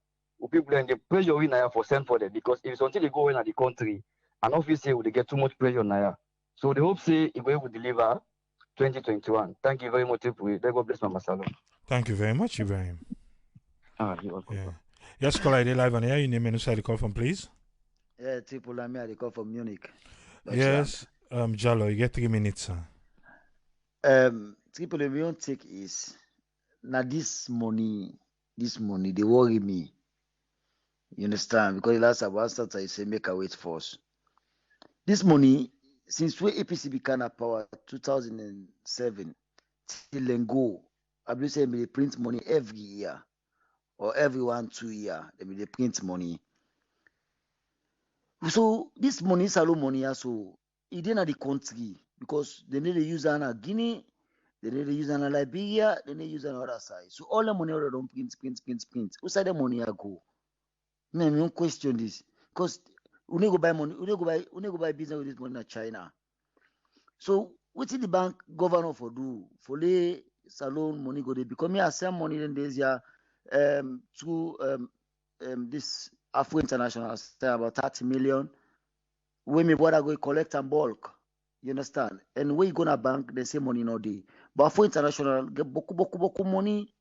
people and the pressure in Naya for send for them because if it's until they go in at the country and obviously they get too much pressure on Naya. So they hope say it will deliver 2021. Thank you very much, Triple. God bless Mama Salon. Thank you very much, Ibrahim. You're welcome. Yeah. Yes, call ID live on air. Your name and who side you call from, please? Yeah, Triple Ami, I call from Munich. Yes, Jalo, you get 3 minutes, sir. Triple Ami, one take is now this money, they worry me. You understand? Because the last about start I say make a wait for us. This money, since we APC became a power 2007 till then go, I believe say they print money every year or every 1-2 years. They print money. So this money is a low money also. It didn't the country because they need to use an Guinea, they need to use an Liberia, they need to use an other side. So all the money don't print. Who side the money I go? Me don't question this because we need to buy money, we need to buy business with this money in China. So what did the bank governor for do? For the salon money go there because me I send money in this year through this Afro International about 30 million. When me brother go collect and bulk, you understand? And when you go to bank, they say money no day. But Afro International get boku money.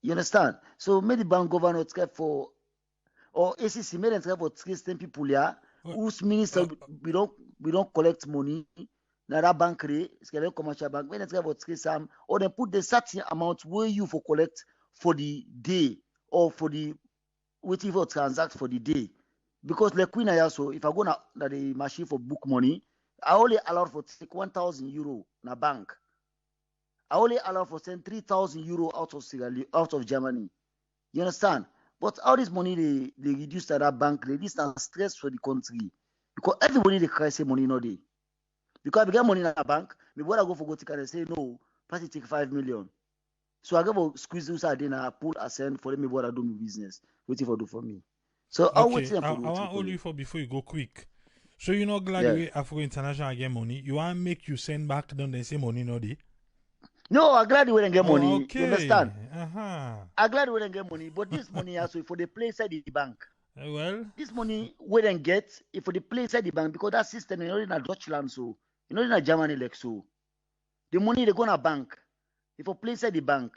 You understand? So maybe the bank governor try for or ACC made them try for 3 people here whose minister we don't collect money. Now that bank it's a commercial bank. When they try for 3 some or they put the certain amount where you for collect for the day or for the waiting for transact for the day. Because like Queen also, if I go na the machine for book money, I only allow for take 1,000 euro na bank. I only allow for send 3,000 euro out of Germany. You understand? But all this money they reduce to that bank, this is stress for the country. Because everybody they cry say money no day. Because I get money in a bank, me when I go for go take and say no, pass it take 5 million. So I go squeeze those out then I pull a send for me what I do my business. Waiting for do for me. So Okay, I'll wait for I want to hold you for before you go quick. So you know glad the way Afro International get money, you want make you send back them they say money no day? No, I'm glad we didn't get money. Okay. You understand? I'm glad we didn't get money, but this money also for the place at the bank. Well, this money we didn't get if for the place at the bank because that system you know in Deutschland so you know in Germany like so. The money they go to bank. If for place at the bank,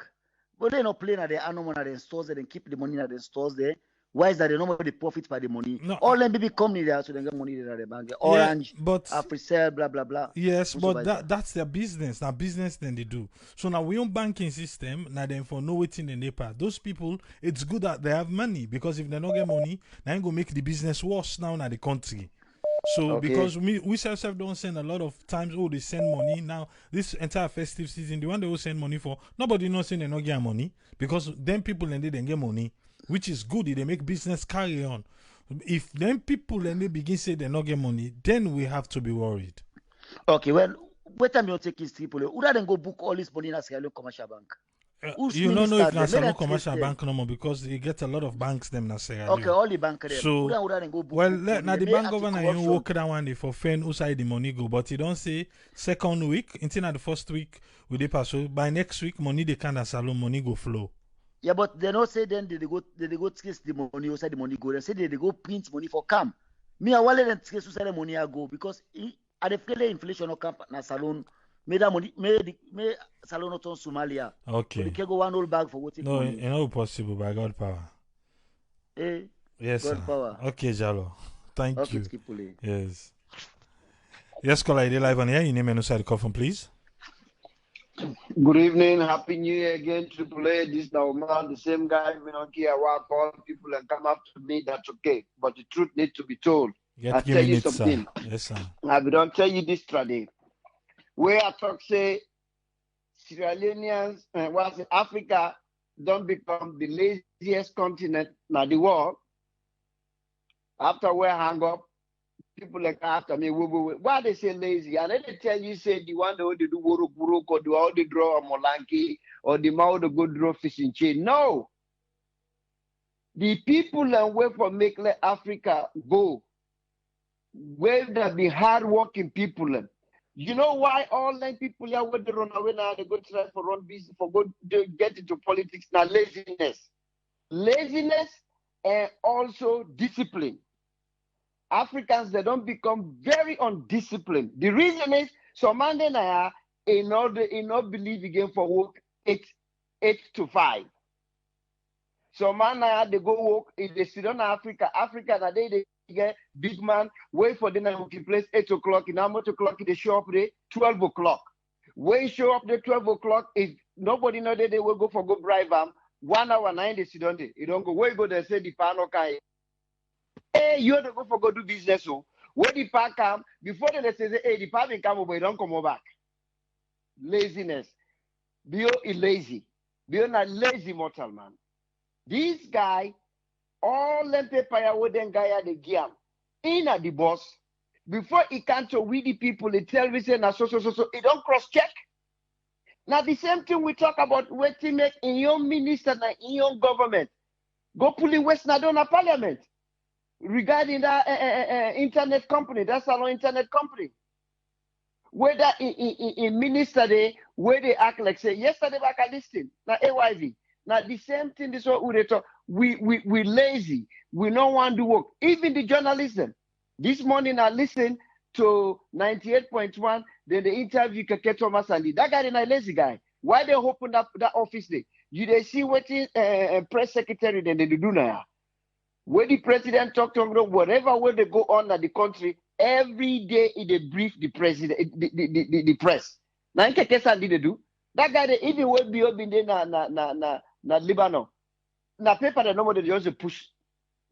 but they not playing at the animal at the stores there and keep the money at the stores there. Why is that they normally profit by the money? No, All them baby company there, so they get money there at the bank. Orange, yeah, but AfriCell, blah blah blah. yes, Who but survive that's their business. Now business then they do. So now we own banking system. Now then for no waiting in NEPA. Those people, it's good that they have money because if they don't get money, they ain't gonna make the business worse now in the country. So Okay. because we self don't send a lot of times. Oh, they send money now. This entire festive season, the one they will send money for, nobody knows saying they not get money because then people and they then get money, which is good. They make business carry on. If then people and they begin say they not get money, then we have to be worried. Okay, well, what time you take his people? Who then go book all this money in a Sierra Leone commercial bank? Who's You don't know if minister that's them? a Make them commercial trace bank no more because you get a lot of banks them na Sierra Okay, Leone. all the bank them. So, Who then go book well, money? now the They bank may governor you anti-corruption. work that one day for fan who side the money go, but he don't say second week until the first week we dey pass. So by next week money they can salon money go flow. Yeah, but they don't say then they go trace the money outside the money go. They say they go print money for camp. Me I want them trace outside the money I go because at the failure inflation of camp na salon made that money made salon not on Somalia. Okay. So they can go one whole bag for what No, money. it's not possible by God power. Eh, Yes, God sir. power. Okay, Jalo. Thank Okay, you. Skipole. Yes. Yes, caller, you dey live on here. Your name and inside the coffin, please. Good evening, happy new year again, Triple A. This now man, the same guy. We don't care what call people and come after me. That's okay, but the truth needs to be told. I'll Get tell you minutes, something. sir. Yes, sir. I will don't tell you this today. Where I talk say Sierra Leoneans and was Africa don't become the laziest continent in the world. After we hang up, people like after me, why they say lazy? And then they tell you, say, the one that they do work or do all the draw a molanki or the mouth the good draw fishing chain. No. The people and where for make let Africa go, where there be hard-working people. You know why all them people here where they run away now, they go try for run business, for go to get into politics now, laziness. Laziness and also discipline. Africans, they don't become very undisciplined. The reason is, some man then I not believe again for work 8 to 5. Some man they go work, if they sit on Africa, now they get big man, wait for dinner working place 8 o'clock, in 8 o'clock, they show up there 12 o'clock. When show up there 12 o'clock, if nobody know that they will go for go drive 1 hour 9 they sit on there. You don't go, where you go, they say the panel kai. Hey, you have to go for go do business. So when the park come, before they say, hey, the park will come over, you don't come back. Laziness. Bio is lazy. Bio not lazy mortal man. This guy, all them paper with them guy at the gear, in at the boss, before he can't show we the people, they tell me say, so, he don't cross check. Now the same thing we talk about what to make in your minister and in your government. Go pull in West Nadona Parliament. Regarding that internet company, that's our internet company. Whether in minister day, where they act like say yesterday back at listing, now AYV. Now the same thing this what we talk. We lazy, we don't want to do work. Even the journalism. This morning I listened to 98.1, then the interview Keke Thomas and that guy is a lazy guy. Why they open up that office day? You they see what is press secretary then they do now. When the president talk to them, whatever way they go on at the country, every day they brief the president, the press. Now, did they do? That guy, they even will be up in there na Lebanon. Na paper, that nobody just push.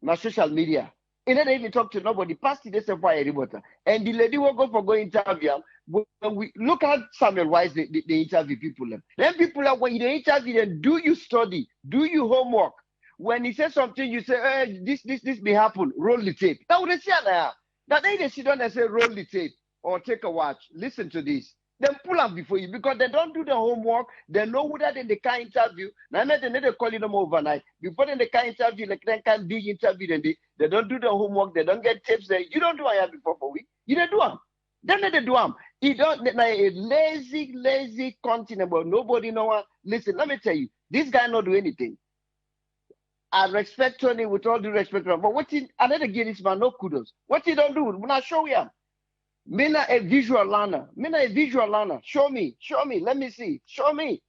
Na social media. And then they even talk to nobody. Past the day, for everybody. And the lady will go for going interview. When we look at Samuel Wise, they interview people. Then people are when you interview them, do you study? Do you homework? When he says something, you say, hey, this may happen. Roll the tape. Now they say now. That they sit down and say, roll the tape or take a watch. Listen to this. Then pull up before you because they don't do the homework. They know who that in the car interview. Now they need to call them overnight. Before they can interview, like they can big interview, then they don't do the homework. They don't get tips there. You don't do it before for week. You don't do them. Then they do them. You don't a lazy continent, but nobody know what. Listen, let me tell you, this guy not do anything. I respect Tony with all due respect, but what he another give this man no kudos. What he don't do, when I show him. Me not a visual learner. Show me. Let me see. Show me.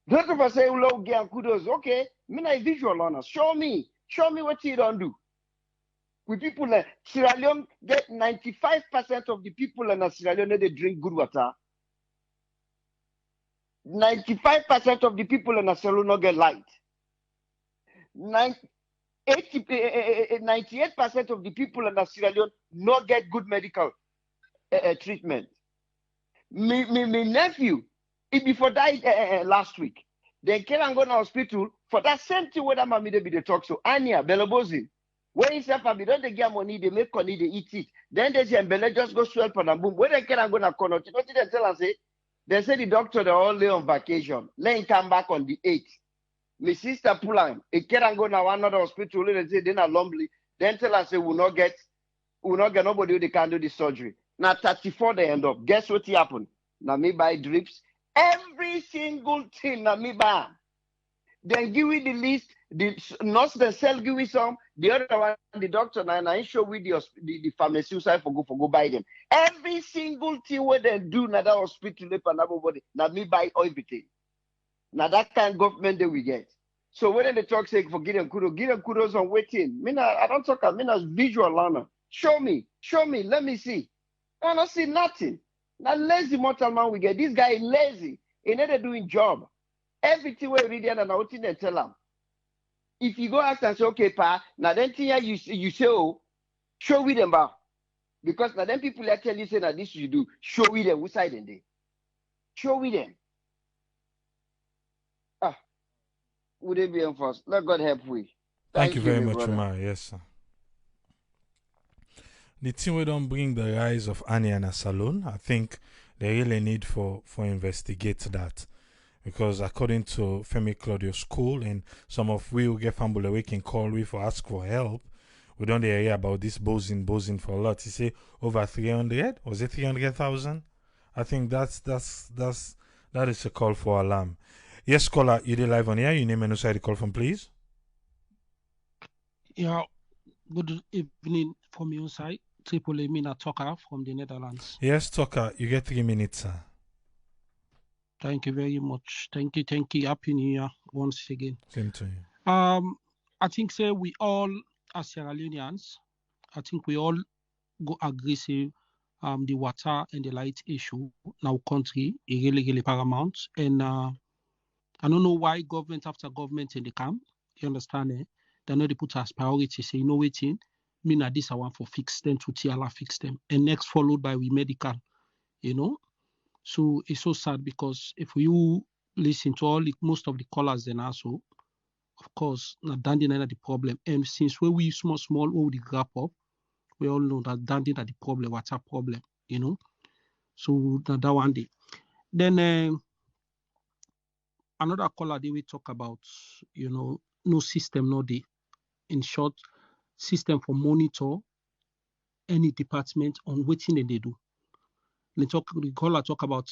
Don't ever say low give kudos. Okay, me not a visual learner. Show me. Show me what you don't do. With people like Sierra Leone, get 95% of the people in Sierra Leone, they drink good water. 95% of the people in Sierra Leone not get light. 98% of the people in Sierra Leone not get good medical treatment. My nephew, he before died last week. They came and go to the hospital for that same thing where that mommy they be the talk so Anya Belobozi. When he said, "Fabi, don't they get money? They make money, they eat it." Then they say, "Mbele just go swell for them boom." When they came and go to corner, you know what they tell us? They say the doctor they all lay on vacation. Let him come back on the 8th. My sister pull him. He came and go to one other hospital. They say they're not lonely. Then tell us, "We'll not get nobody who can do the surgery." Now 34 they end up. Guess what happened? Now me buy drips. Every single thing now me buy. Then give me the list. The nurse then sell give me some. The other one, the doctor and I show with the pharmacy side for go buy them. Every single thing where they do now that hospital nobody. Now me buy everything. Now that kind of government that we get. So when they talk say for give them kudos on waiting. I don't talk. I mean as visual learner. Show me. Let me see. I don't see nothing. Now lazy mortal man we get. This guy is lazy. He never doing job. Everything we read and now thing they tell him. If you go ask and say, okay, pa, now then thing you say, oh, show with them ba. Because now then people that tell you say now this you do, show with them which side they. Show with them. Would they be enforced? Let God help we. Thank you very my much, brother. Umar. Yes, sir. The team we don't bring the rise of Annie and a salon. I think they really need for investigate that. Because according to Femi Claudio School and some of we who get family we can call we for ask for help, we don't hear about this buzzing for a lot. He say over 300, was it 300,000? I think that is a call for alarm. Yes, caller, you did live on here. You name and who the call from, please. Yeah, good evening from your side. Triple Mina Tucker from the Netherlands. Yes, Tucker, you get 3 minutes, sir. Thank you very much. Thank you. Happy New Year once again. Same to you. I think say we all as Sierra Leoneans, I think we all go aggressive the water and the light issue in our country is really paramount. And I don't know why government after government in the camp, you understand it? They know they put as priority, say, you know waiting, me na this I want for fix them to TLR fix them. And next followed by we medical, you know. So it's so sad because if you listen to most of the callers then also, of course, dandy is the problem. And since we small, we grab up, we all know that dandy is the problem, what's a problem, you know. So that one day. Then another caller they will talk about, you know, no system, no day. In short, system for monitor any department on what thing they do. The caller talk about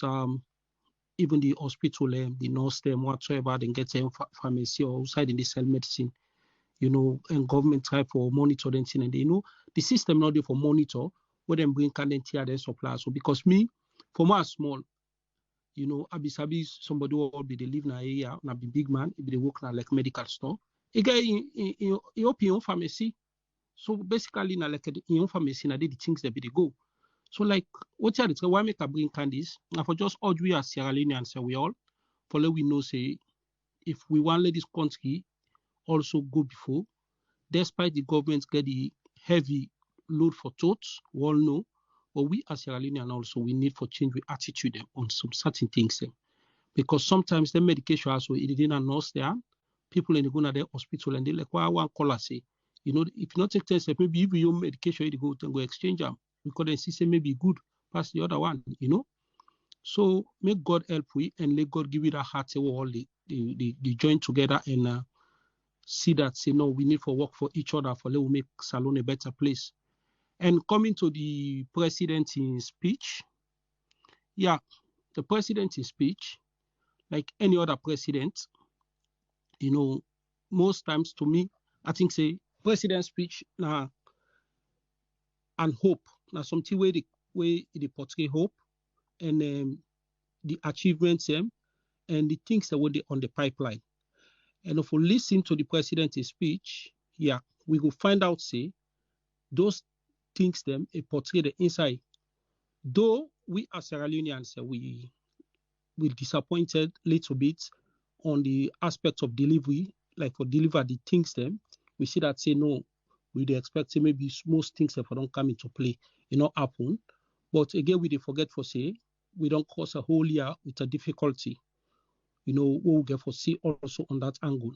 even the hospital, the nurse, whatsoever, then get a pharmacy or outside in the sell medicine, you know, and government try for monitor them thing, and they know the system not there for monitor where them bring can tear their supply. So because me, for my small, you know, I be somebody who will be they live in an area, na be big man, if they work na like medical store. A guy in open pharmacy. So basically na like in pharmacy na the things that be they go. So like what you say, why make a bring candies? And for just all we as Sierra Leoneans say we all, for let we know say if we want let this country also go before, despite the government get the heavy load for thoughts, we all know, but we as Sierra Leoneans also we need for change with attitude on some certain things. Because sometimes the medication also it didn't nurse there, people in the go to the hospital and they like why one caller say, you know, if you not take test, maybe if your medication you go and go exchange them because the system may be good past the other one, you know. So make God help we and let God give you that heart to all the join together and see that say no, we need for work for each other for let we make Salone a better place. And coming to the president in speech, yeah, the president in speech, like any other president, you know, most times to me, I think say president speech now and hope now something where they portray hope and the achievements and the things that were on the pipeline. And if we listen to the president's speech, yeah, we will find out, say, those things them a portray the inside. Though we as Sierra Leoneans, we disappointed little bit on the aspect of delivery, like for deliver the things them, we see that say no, we dey expect say maybe most things if don't come into play, happen. But again, we dey forget for say we don't cause a whole year with a difficulty, we'll get for see also on that angle.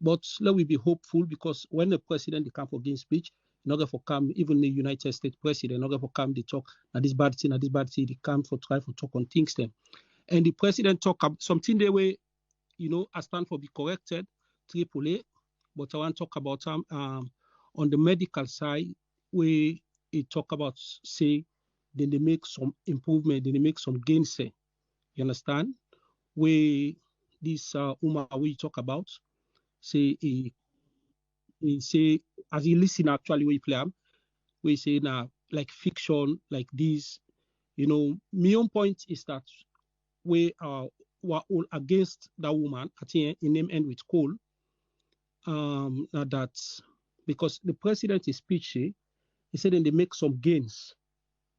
But let we be hopeful because when the president come for gain speech, not going for come, even the United States president, not going for come, they talk, this bad thing, they come for try for talk on things them. And the president talk about something they way, I stand for be corrected, AAA, but I want to talk about on the medical side, where it talk about, say, then they make some improvement, then they make some gains, say, you understand? Where this Umar we talk about, say, he say, as you listen actually, we play, we say now, like fiction, like this, my own point is that we were all against that woman at the end, in name end with Cole. That because the president's speech, he said then they make some gains,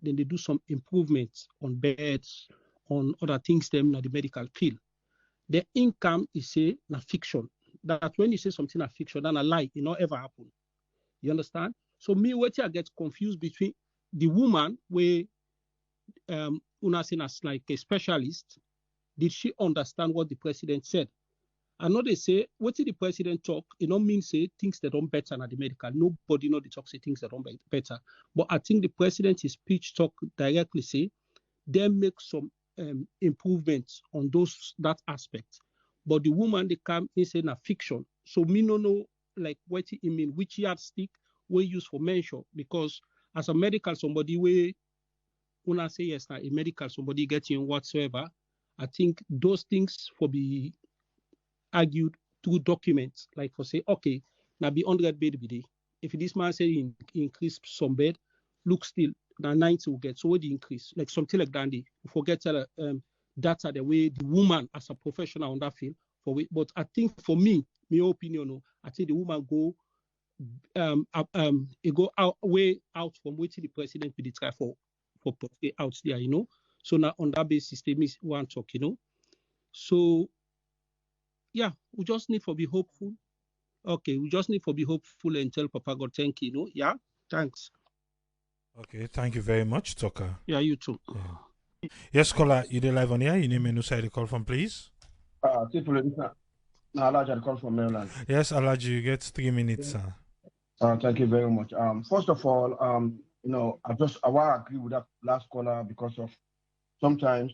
then they do some improvements on beds, on other things them in the medical field. The income is say na fiction. That when you say something a fiction, then a lie, it not ever happen. You understand? So me, what I get confused between the woman where una seen as like a specialist, did she understand what the president said? I know they say, what did the president talk? It don't mean say things that don't better than the medical. Nobody know the talk say things that don't better. But I think the president's speech talk directly say, they make some improvements on that aspect. But the woman, they come in saying a fiction. So me no know like what it mean, which yardstick we use for measure. Because as a medical somebody, when I say yes, now a medical somebody getting whatsoever, I think those things for be argued through documents, like for say, okay, now be 100 bed be day. If this man say he increase some bed, look still, now 90 will get. So what the increase? Like something like that, forget data the way the woman as a professional on that field for it. But I think for me, my opinion, I think the woman go it go out way out from waiting the president will try for out there, So now on that basis, they miss one talk, So yeah, we just need to be hopeful. Okay, we just need to be hopeful and tell Papa God thank you, Yeah, thanks. Okay, thank you very much, Tucker. Yeah, you too. Yeah. Yes, caller, you there live on here? You name and who the call from, please? Alaji, call from Maryland. Yes, Alaji, you get 3 minutes, sir. Thank you very much. First of all, I want to agree with that last caller because of sometimes,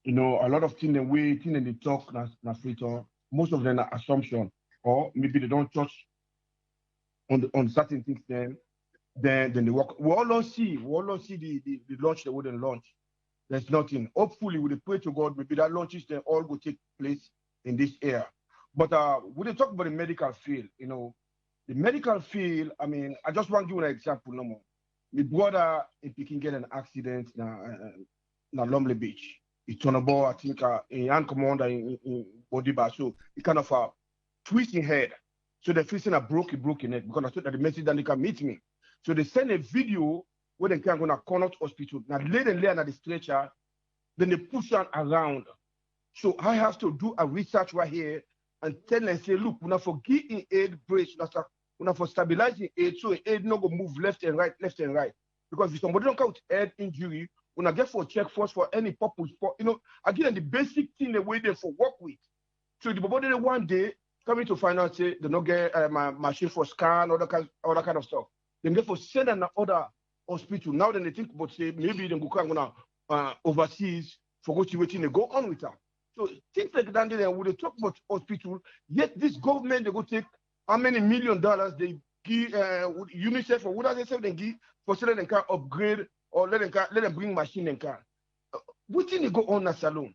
a lot of things in the talk na freedom, most of them are assumption, or maybe they don't touch on certain things then they work. We all don't see the launch they wouldn't launch. There's nothing. Hopefully, we pray to God, maybe that launches then all will take place in this era. But when they talk about the medical field, the medical field, I mean, I just want to give you an example no more. My brother, if he can get an accident na Lumley Beach, he turned about, I think, in hand commander in Bodiba, so he kind of twist his head. So they're facing a broken neck because I thought that the message that they can meet me. So they send a video where they can go to Connaught Hospital. Now lay them there on the stretcher, then they push them around. So I have to do a research right here and tell them, say, look, we're not for giving aid brace, we're not for stabilizing aid, so aid not go move left and right. Because if somebody don't come with head injury, we're not get for check first for any purpose. For again, the basic thing they wait there for work with. So the body one day coming to find out, say, they don't get my machine for scan, other kind of stuff. They get for send another hospital. Now then they think about say maybe they go overseas for go to waiting they go on with them. So things like that, then when they talk about hospital, yet this government they go take how many $1 million they give UNICEF or whatever they say they give for so that they can upgrade or let them bring machine and can. What thing they go on a salon?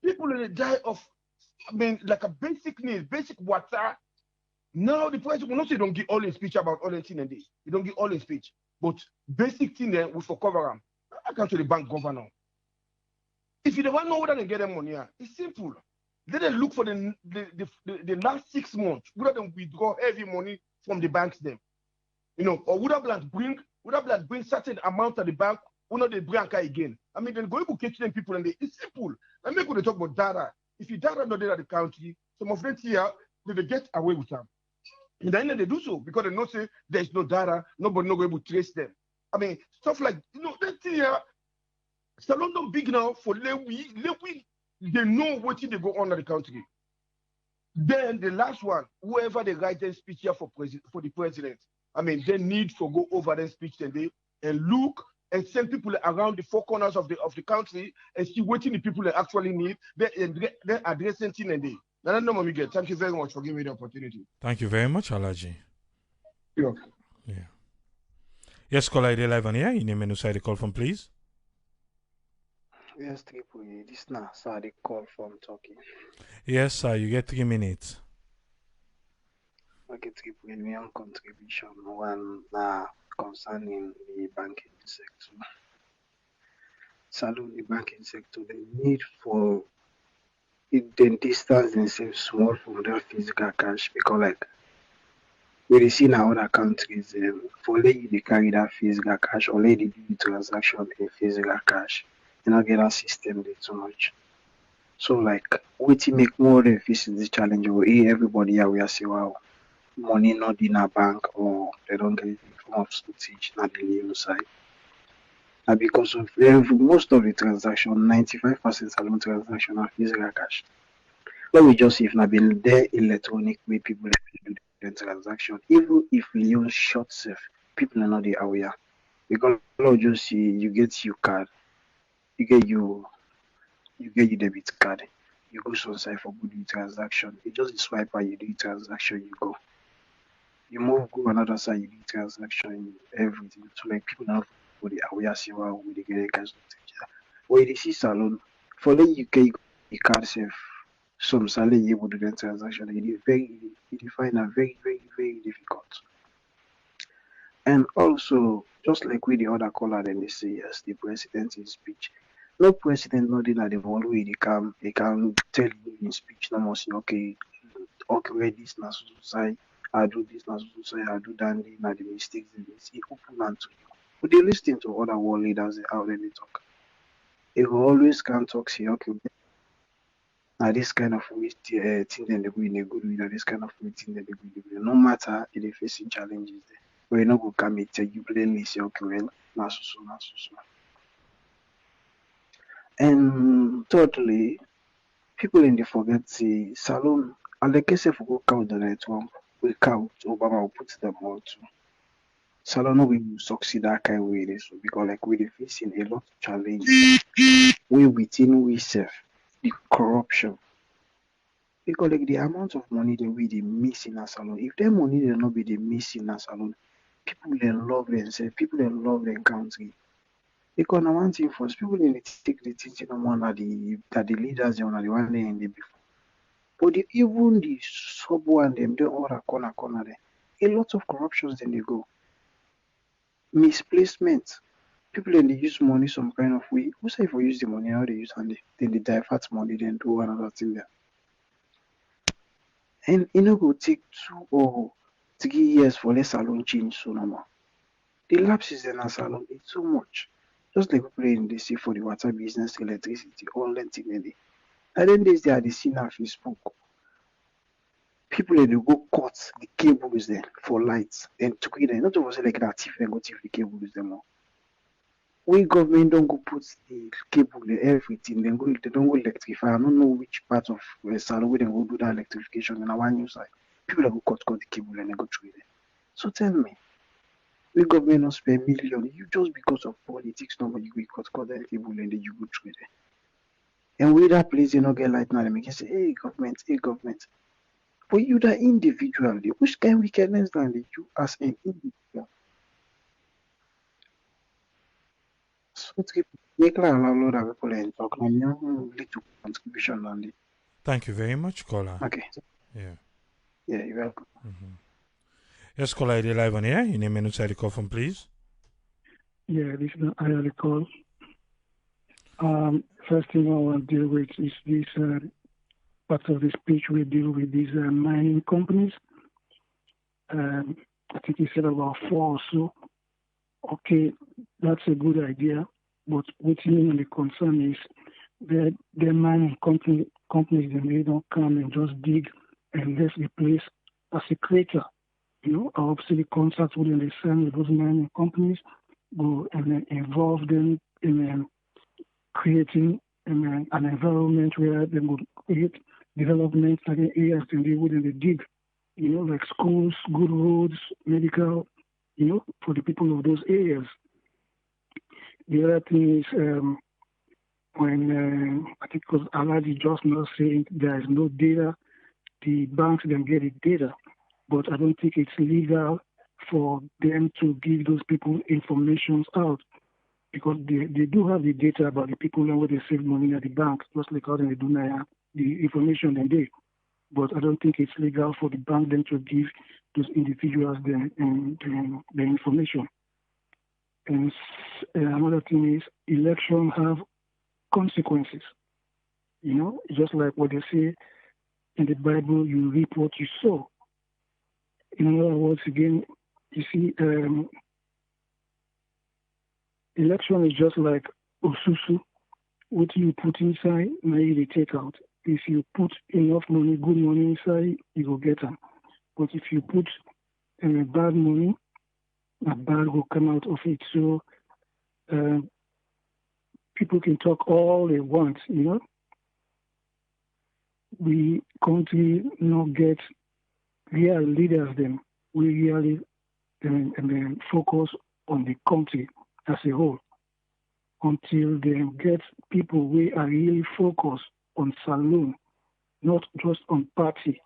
People they die of, I mean, like a basic need, basic water. Now the president will not say don't give all in speech about all in thing and this. You don't give all in speech, but basic thing then we for cover them. I come to the bank governor. If you don't know whether they get them money, it's simple. Let them look for the last 6 months, whether they withdraw heavy money from the banks them. Or would have bring certain amount at the bank, they bring again. I mean, then go able to catch them people and it's simple. And make when they talk about data. If you data not there at the country, some of them here, they get away with them. In the end, they do so because they know say there's no data, nobody no able to trace them. I mean, stuff like that thing here, Salon don't big now for we they know what they go on in the country. Then the last one, whoever they write their speech here for the president, I mean, they need to go over their speech and look and send people around the four corners of the country and see what the people actually need. They're addressing things and they. Thank you very much for giving me the opportunity. Thank you very much, Alaji. Yeah. Yes, caller, they live on here. You name and side the call from, please. Yes, Triple A. This now, sir, the call from Turkey. Yes, sir. You get 3 minutes. Okay, Triple A, my own contribution one concerning the banking sector. Salon the banking sector, the need for it then distance themselves small from that physical cash because we see in other countries for lady they carry that physical cash or lady do the transaction in physical cash. You not get that system there too much. So what make more than facing this challenge or everybody here we are say wow money not in a bank or they don't get it in form of footage not the Leone side. And because of most of the transaction, 95% salon transaction are physical cash. But we just if not been there electronic way people do the transaction. Even if Leone short safe, people are not the aware. Because just see you get your card, you get your debit card, you go some side for good transaction. You just swipe and you do transaction, you go. You move go another side, you do transaction, everything. So people now for the aware see how we get a cash. When you see salon, for the UK you can't save some salary able to do the transaction. You find that very, very, very difficult. And also, just like with the other caller, then they say yes, the president's speech. No president not in the one way they can tell you in speech no more say okay this na so say I do this na so say I do that na the mistakes they see open hand to you. But they listen to other world leaders how they talk. They will always can talk say okay now this kind of thing then they go in a good way, this kind of thing then they go in a good way. No matter if they facing challenges there. But you not go come and tell you plainly say okay well na so. And thirdly, people in the forget the salon and the case if we go count the network, we count Obama will put them all too. Salon will succeed that kind of way so because we're facing a lot of challenges. We within we serve the corruption. Because the amount of money that we miss in a salon, if that money they not be the miss in a salon, people they love themselves, people they love their country. Because now one thing first, people in take the teaching on one that the leaders are the one day in the before. But even the sub one them do all corner there. A lot of corruptions then they go. Misplacement. People then they use money some kind of way. Who say if we use the money how they use and then they divert money then do another thing there. And go take 2 or 3 years for less salon change so no more. The lapses in a salon it's so much. Just like people in the sea for the water business, electricity, all that thing. And then they are the scene on Facebook. People they go cut the cables there for lights and to create not over like that if they go take the cables them all. We government don't go put the cable there, everything, they don't go electrify. I don't know which part of salon where they go do that electrification in our new side. People that go cut the cable and they go through it. So tell me. We government not spend millions. You just because of politics, nobody will cut that cable and then you go through it. And with that place, you not get light now. They make you say, hey government. But you that individually, which kind of wickedness than you as an individual? So make a lot of people and talk now. You little contribution on it. Thank you very much, caller. Okay. Yeah, you're welcome. Mm-hmm. Yes, caller, they live on here. You name and inside the call from, please. Yeah, this is I had a call. First thing I want to deal with is this part of the speech we deal with these mining companies. I think he said about 4 or so. Okay, that's a good idea, but what's really the concern is that the mining companies they don't come and just dig and left the place as a crater. Obviously the contracts within the sign with those mining companies go and then involve them in creating an environment where they would create development like in areas and they wouldn't dig, like schools, good roads, medical, for the people of those areas. The other thing is when I think because Aladi just now saying there is no data, the banks then get the data, but I don't think it's legal for them to give those people information out because they do have the data about the people and where they save money at the bank, just like how they do now, the information and they. But I don't think it's legal for the bank then to give those individuals the information. And another thing is elections have consequences. Just like what they say in the Bible, you reap what you sow. In other words, again, you see, election is just like Osusu. What you put inside, now you take out. If you put enough money, good money inside, you will get them. But if you put bad money, a bad will come out of it. So people can talk all they want, The country not get real leaders then. We really focus on the country as a whole until they get people who are really focused on saloon, not just on party.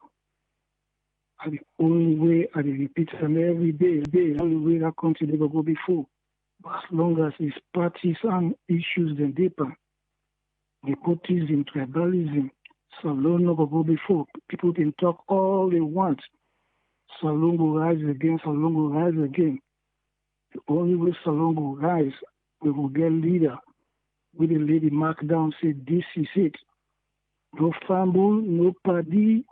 And the only way I repeat them every day, the only way that country never go before. But as long as it's parties and issues then deeper, nepotism, tribalism, saloon never go before. People can talk all they want. Saloon will rise again, Saloon will rise again. The only way Saloon will rise, we will get leader. With the lady mark down, say this is it. No family, no party,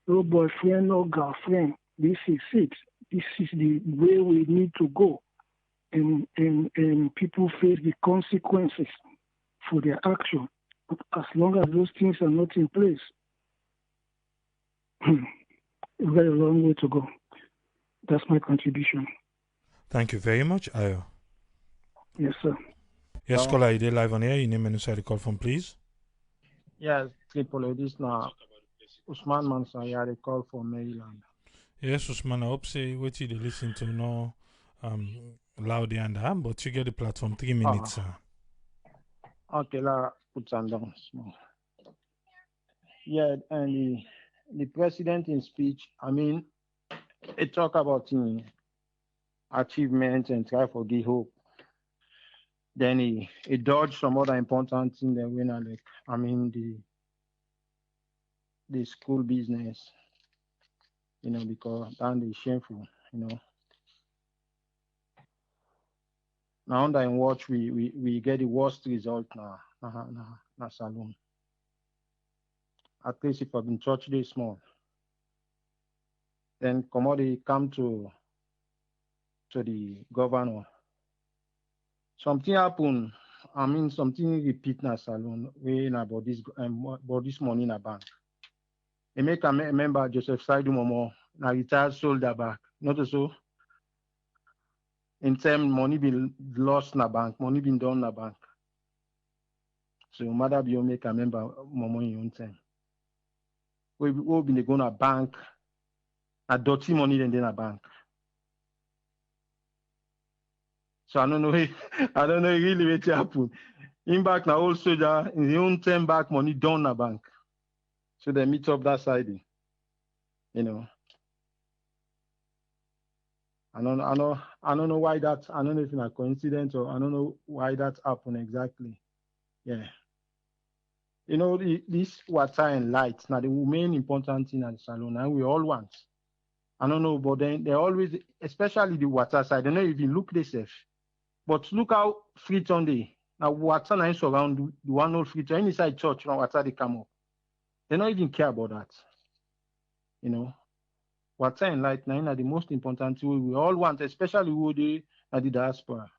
no boyfriend, no girlfriend. This is it. This is the way we need to go. And people face the consequences for their action. But as long as those things are not in place, a very long way to go. That's my contribution. Thank you very much, Ayo. Yes, sir. Yes, caller, you live on air. Your name and inside the call from, please. Yes, Triple. This now Usman Mansa, I had a call from Maryland. Yes, Usman, I hope say what you listen to no loud and but you get the platform 3 minutes, sir. Okay, la put some down small. Yeah, and the president in speech, I mean, it talk about achievements and try for give hope. Then he dodged some other important thing that we know, like I mean the school business, because that is shameful, Now under in watch we get the worst result now, saloon. At least if I've been church day small. Then commodity come to the governor. Something happen. I mean, something repeat na saloon. We about this money in a bank. They make a member Joseph Saidu Momo na retired soldier back. Not so. In term money been lost na bank, money been done na bank. So mother be make a member Momo in your own time. We been going to bank. A dirty money than in a bank. So I don't know really what happen. In back now old soldier in the own term back money down a bank. So they meet up that side. I don't know why that. I don't know if it's a coincidence or I don't know why that happened exactly. Yeah. This water and light now the main important thing at the salon and we all want. I don't know, but then they always, especially the water side. I don't know if you look this safe, but look how free on the now water now surround the one old free inside church. Now water they come up. They don't even care about that. What's in light now the most important thing we all want, especially who they at the diaspora.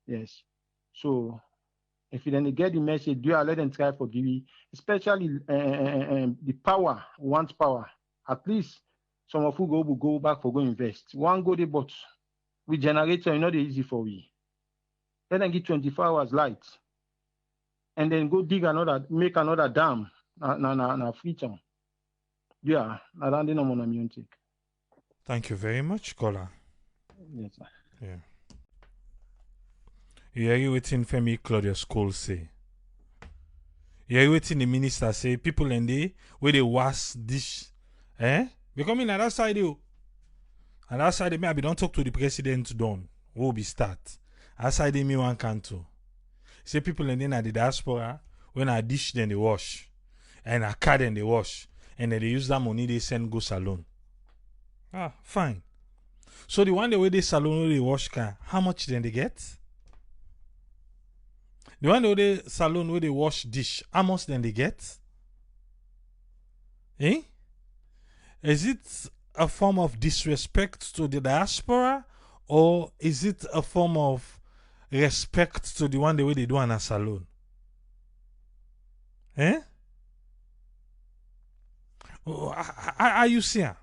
Yes. So if you then get the message, do I let them try forgive you, especially the power, wants power. At least some of you will go back for go invest. One go the but with generator, you know the easy for we. Let them get 24 hours light. And then go dig another, make another dam na free town. Yeah, I don't know what I'm take. Thank you very much, Kola. Yes, sir. Yeah. You hear waiting Femi Claudius Cole say. You hear waiting the minister say people in there where they wash dish. Because in that side you. And that side me I be don't talk to the president done. Who will be start. Outside me one can too. Say people in there at the diaspora when I dish then they wash. And a car then they wash. And then they use that money they send go salon. Ah, fine. So the one the way they salon where they wash car, how much then they get? The one where they salon where they wash dish, how much then they get? Eh? Is it a form of disrespect to the diaspora, or is it a form of respect to the one the way they do on a salon? Eh? Are you seeing?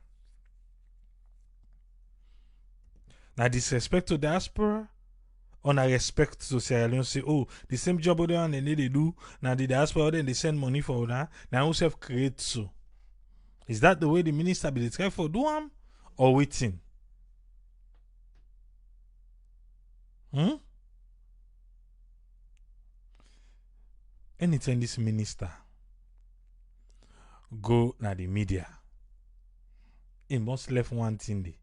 Now disrespect to diaspora, or na respect to Sierra Leone say, oh, the same job they and they do, now the diaspora then they send money for that, now who self create so. Is that the way the minister be try for do am or waiting? Anytime this minister go na the media, he must left one thing there.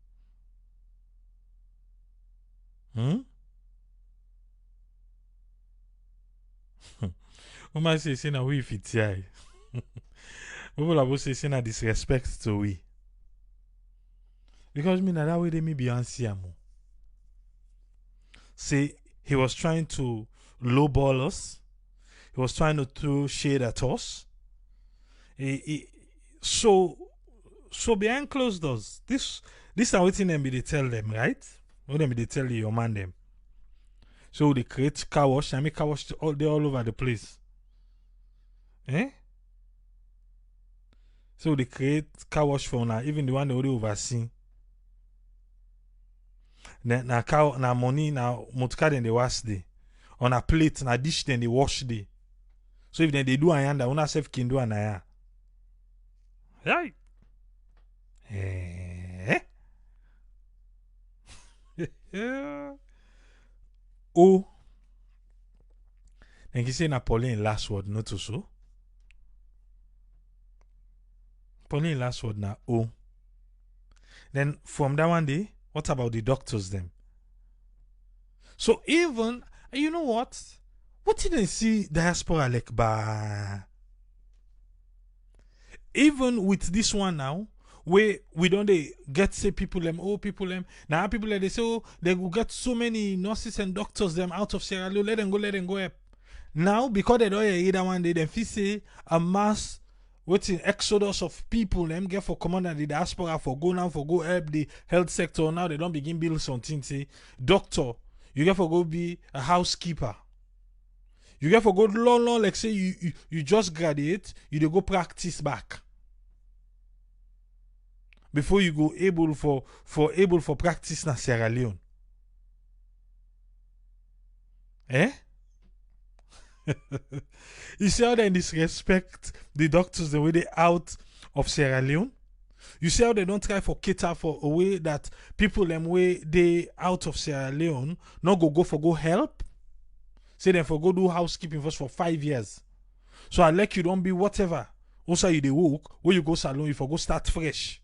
Woman say na we fit here. People are say na disrespect to we. Because me na that way they may be answer mo. Say he was trying to lowball us. He was trying to throw shade at us. So behind closed doors, this is what them be they tell them, right? What them be they tell your man them. So they create car wash and make car wash all over the place. So they create car wash for now, even the one they already oversee. Na money na motor then they wash the. On a plate na dish then they wash the. So if then they do ayanda, una self can do anaya. Right? Oh. Then he say na Pauline last word, not so. Pauline last word na oh. Then from that one day, what about the doctors then? So even, you know what? What did they see diaspora like ba? Even with this one now, where we don't get say people them, now people they say, oh, they will get so many nurses and doctors them out of Sierra Leone, let them go up. Now, because they don't hear that one day, they feel say a mass waiting exodus of people them get for command the diaspora for go help the health sector. Now they don't begin build something, say, doctor, you get for go be a housekeeper. You get for go long, like say you just graduate, you dey go practice back. Before you go able for practice na Sierra Leone. You see how they disrespect the doctors the way they out of Sierra Leone? You see how they don't try for cater for a way that people them way they out of Sierra Leone not go for go help? Say them for go do housekeeping first for 5 years. So I like you don't be whatever. Also you dey work, when you go salon, you for go start fresh.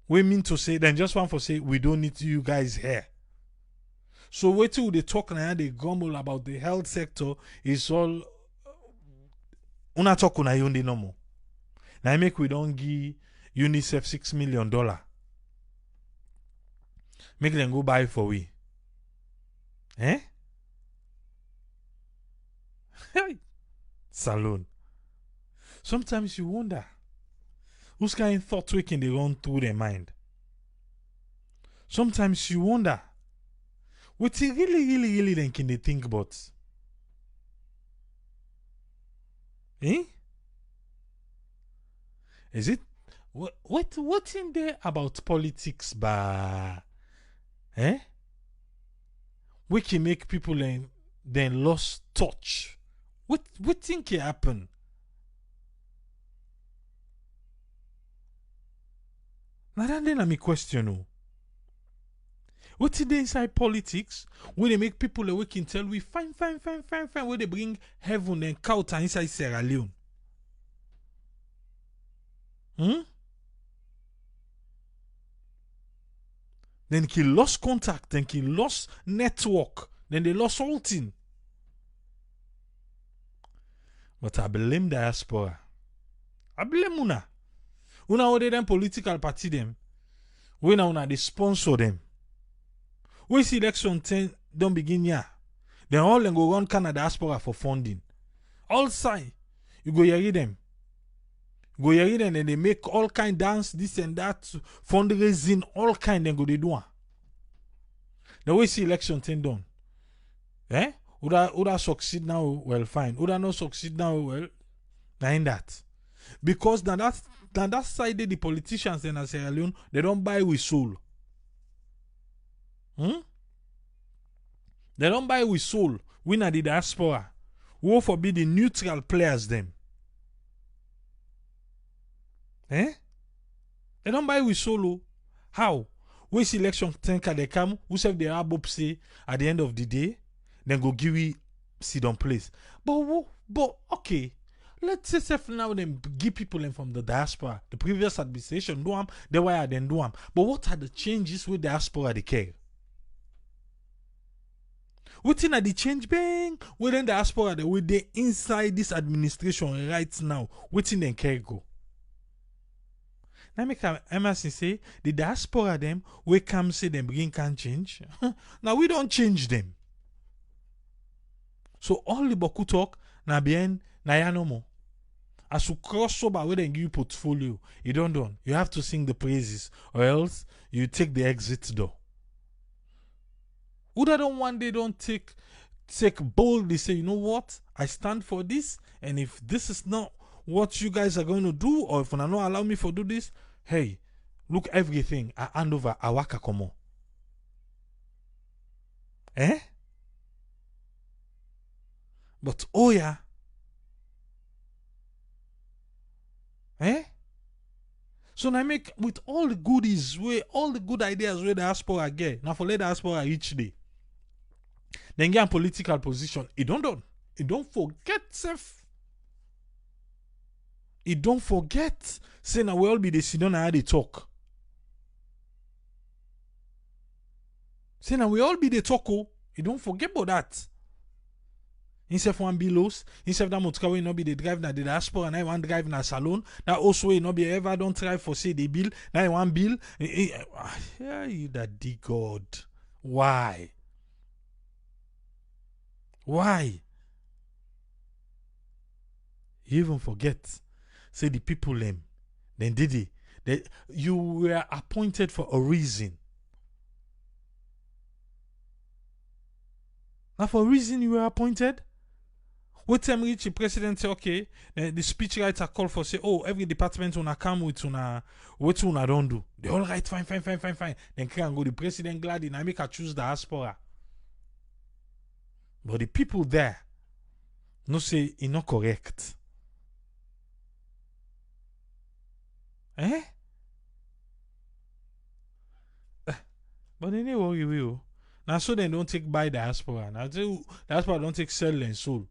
We mean to say, then just want for say, we don't need you guys here. So wait till they talk now, they grumble about the health sector is all una talk una yundi no more. Now make we don't give UNICEF $6 million. Make them go buy for we. Salon. Sometimes you wonder, Whose kind of thoughts we can they run through their mind? Sometimes you wonder, what they really then can they think about? Eh? Is it what's in there about politics, bah? Eh? We can make people then lost touch. What think can happen? Now that then I'm a question. What's in the inside politics? Where they make people that we can tell we fine. Where they bring heaven and counter inside Sierra Leone. Then he lost contact, then he lost network, then they lost all thing. But I blame diaspora. I blame Una. Una order them political party them. When una they sponsor them. When see election 10 don't begin here. Then all them go run Canada diaspora for funding. All side, you go hear them. Go hear them and they make all kind dance, this and that, fundraising, all kind then go they do. Now we see election 10 done. Eh? Would succeed now? Well, fine. Would not succeed now? Well, now in that. Because then that side the politicians in Sierra Leone, they don't buy with soul. They don't buy with soul. We na the diaspora. We will forbid the neutral players them. Eh? They don't buy with solo. How? When selection tanker they come, who say they are say at the end of the day, then go give we sit on place. But okay. Let's say now them give people in from the diaspora. The previous administration do them, they were then do them. But what are the changes with diaspora they care? What are the change bang within diaspora that with they inside this administration right now? What in them care go? Now make Emerson say the diaspora them we come say them bring can change. Now we don't change them. So all the boku talk na bien na ya no more. As you cross over where they give you portfolio, you don't done. You have to sing the praises, or else you take the exit door. Who don't want they don't take boldly say, you know what? I stand for this, and if this is not what you guys are going to do, or if you not allow me to do this, hey, look everything I hand over awaka komo. Eh? But oh yeah. Eh? So now make with all the goodies, all the good ideas where the diaspora get, now for let the diaspora each day. Then get a political position. It don't forget self. It don't forget. Say now we all be the sit down and how they talk. Say now we all be the talk. Oh, you don't forget about that. Instead of one bilos, instead of that motor will not be the drive na the diaspora and I want drive na salon. That also will not be ever don't try for say the bill. Now I want bill. Yeah, you that the God. Why? Why? You even forget. Say the people them. Then did it. That you were appointed for a reason. Now for a reason you were appointed. What time reach the president say, okay, the speechwriter call for say, oh, every department wanna come with what una don't do. They all right, fine. Then can go the president glad in I make a choose the diaspora. But the people there no say it's not correct. Eh? But they never worry you. Now so they don't take by diaspora. Now diaspora don't take sell and soul.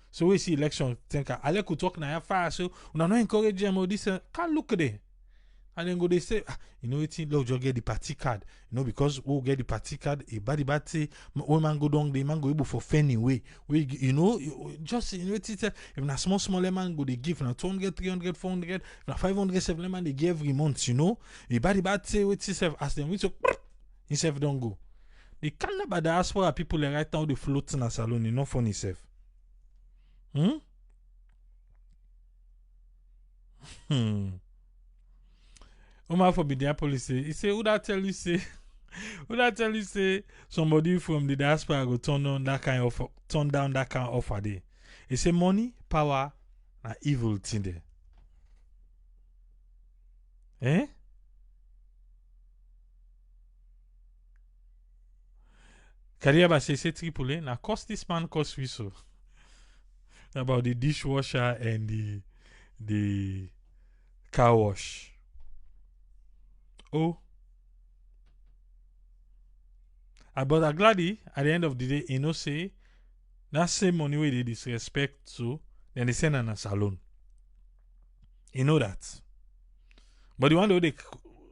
So we see election think I could talk now fast so we not encourage them or this can't look at it. And then go they say you know it's look just get the party card. You know, because we'll get the party card a bad say when man go down the man go able for fending way. We you know just you know it's if a small man go they give now 200, 300, 400, now 500, 700 man they give every month, you know. A bad say with itself as them we so himself don't go. The kind of diaspora people right now they float in a salon, you know funny self. Oma for Minneapolis say, he say, who that tell you say, somebody from the diaspora go turn down that kind of offer there. He say money, power, and evil thing there. Eh? Kariaba say triple now cost this man cost we so about the dishwasher and the car wash. Oh. But I'm glad at the end of the day, you know, say that same money where they disrespect to, then they send on a salon. You know that. But the one that they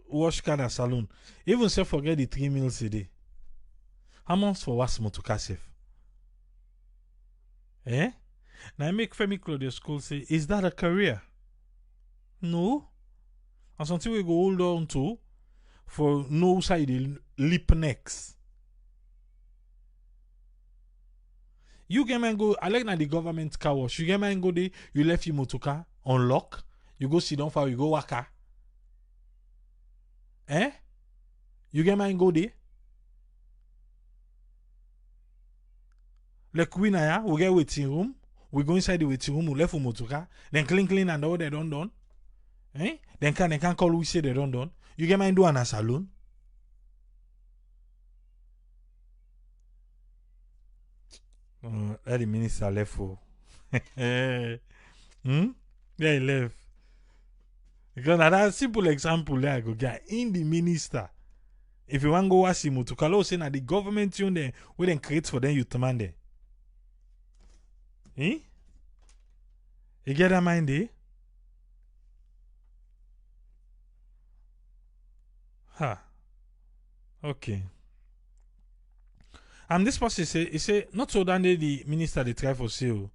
wash car and salon, even say forget the 3 meals a day. How much for what's motoka safe? Eh? Now I make Femi Claudio School say, is that a career? No. And something we go hold on to for no side lip next. You get man go, I like na the government car wash. You get man go there, you left your motoka unlock. You go sit down for you go waka. Eh? You get man go there. Like we na we get waiting room. We go inside the waiting room, we left for motoka. Then clean and all they done. Eh? Then can call we say they done. You get man do an a saloon. That the minister left for. Yeah, he left. Because that simple example there I go get in the minister. If you want to go watch him to call say na the government tune there, we then create for them you demand there. Eh? You get that mind there? Ha. Okay. This person say not so that the minister they try for sale.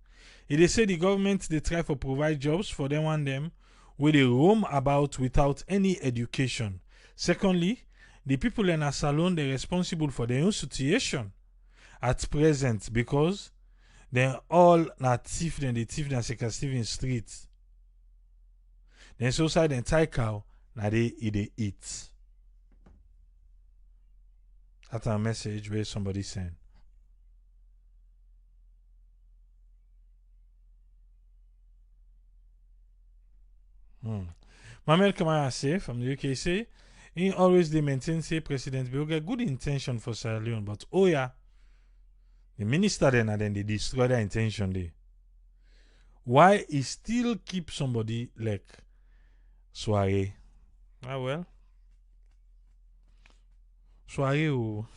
They say the government they try for provide jobs for them and them where they roam about without any education. Secondly, the people in a salon they're responsible for their own situation at present because they're all not thief then they thief than second Stephen streets. Then so side and tie cow now they eat. That's a message where somebody sent. Mamel Kamara say from the UK say he always they maintain say presidentbio get good intention for Sierra Leone, but oh yeah, the minister then and then they destroy their intention there. Why he still keep somebody like Soiree? Ah well. Soiree oh.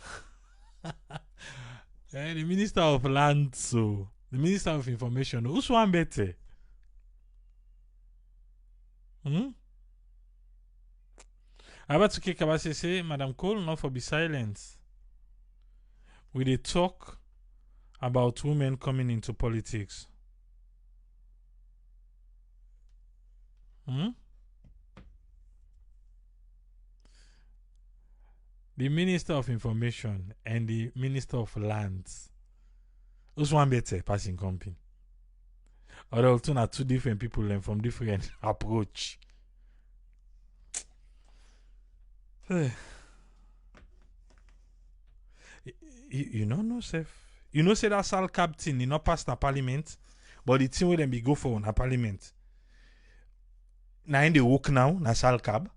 The Minister of Land, so the Minister of Information, who's one better? Abatuke Kabase say, Madam Cole, not for be silent. We dey talk about women coming into politics. The Minister of Information and the Minister of Lands. Who's one better passing company? Or they'll turn out two different people and from different approach. You know no self. You know say that Sal captain you not pass the parliament, but the thing where them be go for na parliament. Now in the work now, na Sal cab.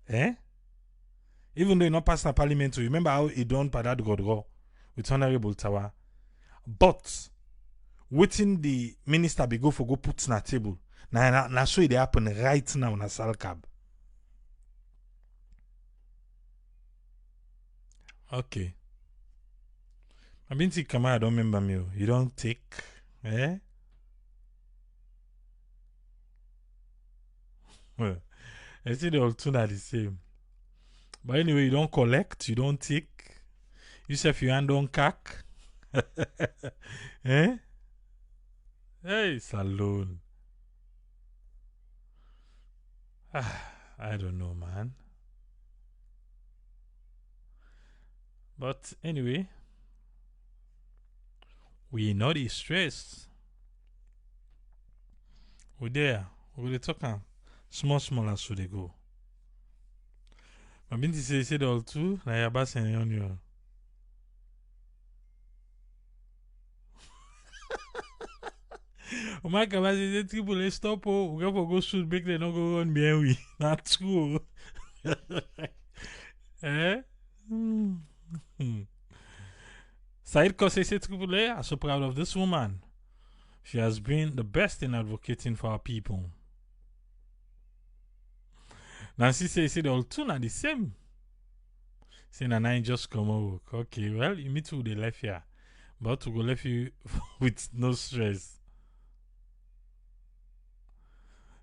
Eh? Even though you not pass the parliament, you remember how he done by that Godgo with Honorable Tower. But waiting the minister be go put na table. Na so it happen right now na Sal cab. Okay. I been to Kamara, I don't remember me. You don't take, eh? Well, I see the all two are the same. But anyway, you don't collect, you don't take. You say if you hand on cack. Eh? Hey, salon. I don't know, man. But anyway, we not stressed. We there. We talking. Small as so they go. I'm going to say the all too. Like a bass and on you. Oh my God, I say people let's stop. Oh, we go shoot make them not go run behind we. Not true. Eh? Said Kose said people I'm so proud of this woman. She has been the best in advocating for our people. Nancy says it all two not the same. Saying and I just come work. Okay, well, you meet who they left here. But to go left you with no stress.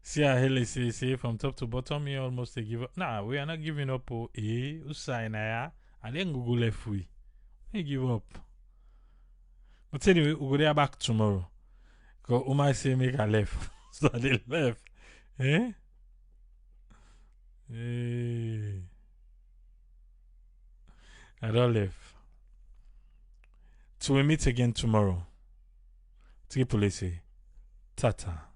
See how Hele say from top to bottom, you almost a give up. Nah, we are not giving up. Oh, Usai na ya. And then go left we. We give up. But anyway, we'll go there back tomorrow. Because Umar say make a left. So they left. Eh? I don't left. So we meet again tomorrow. Triple say, Tata.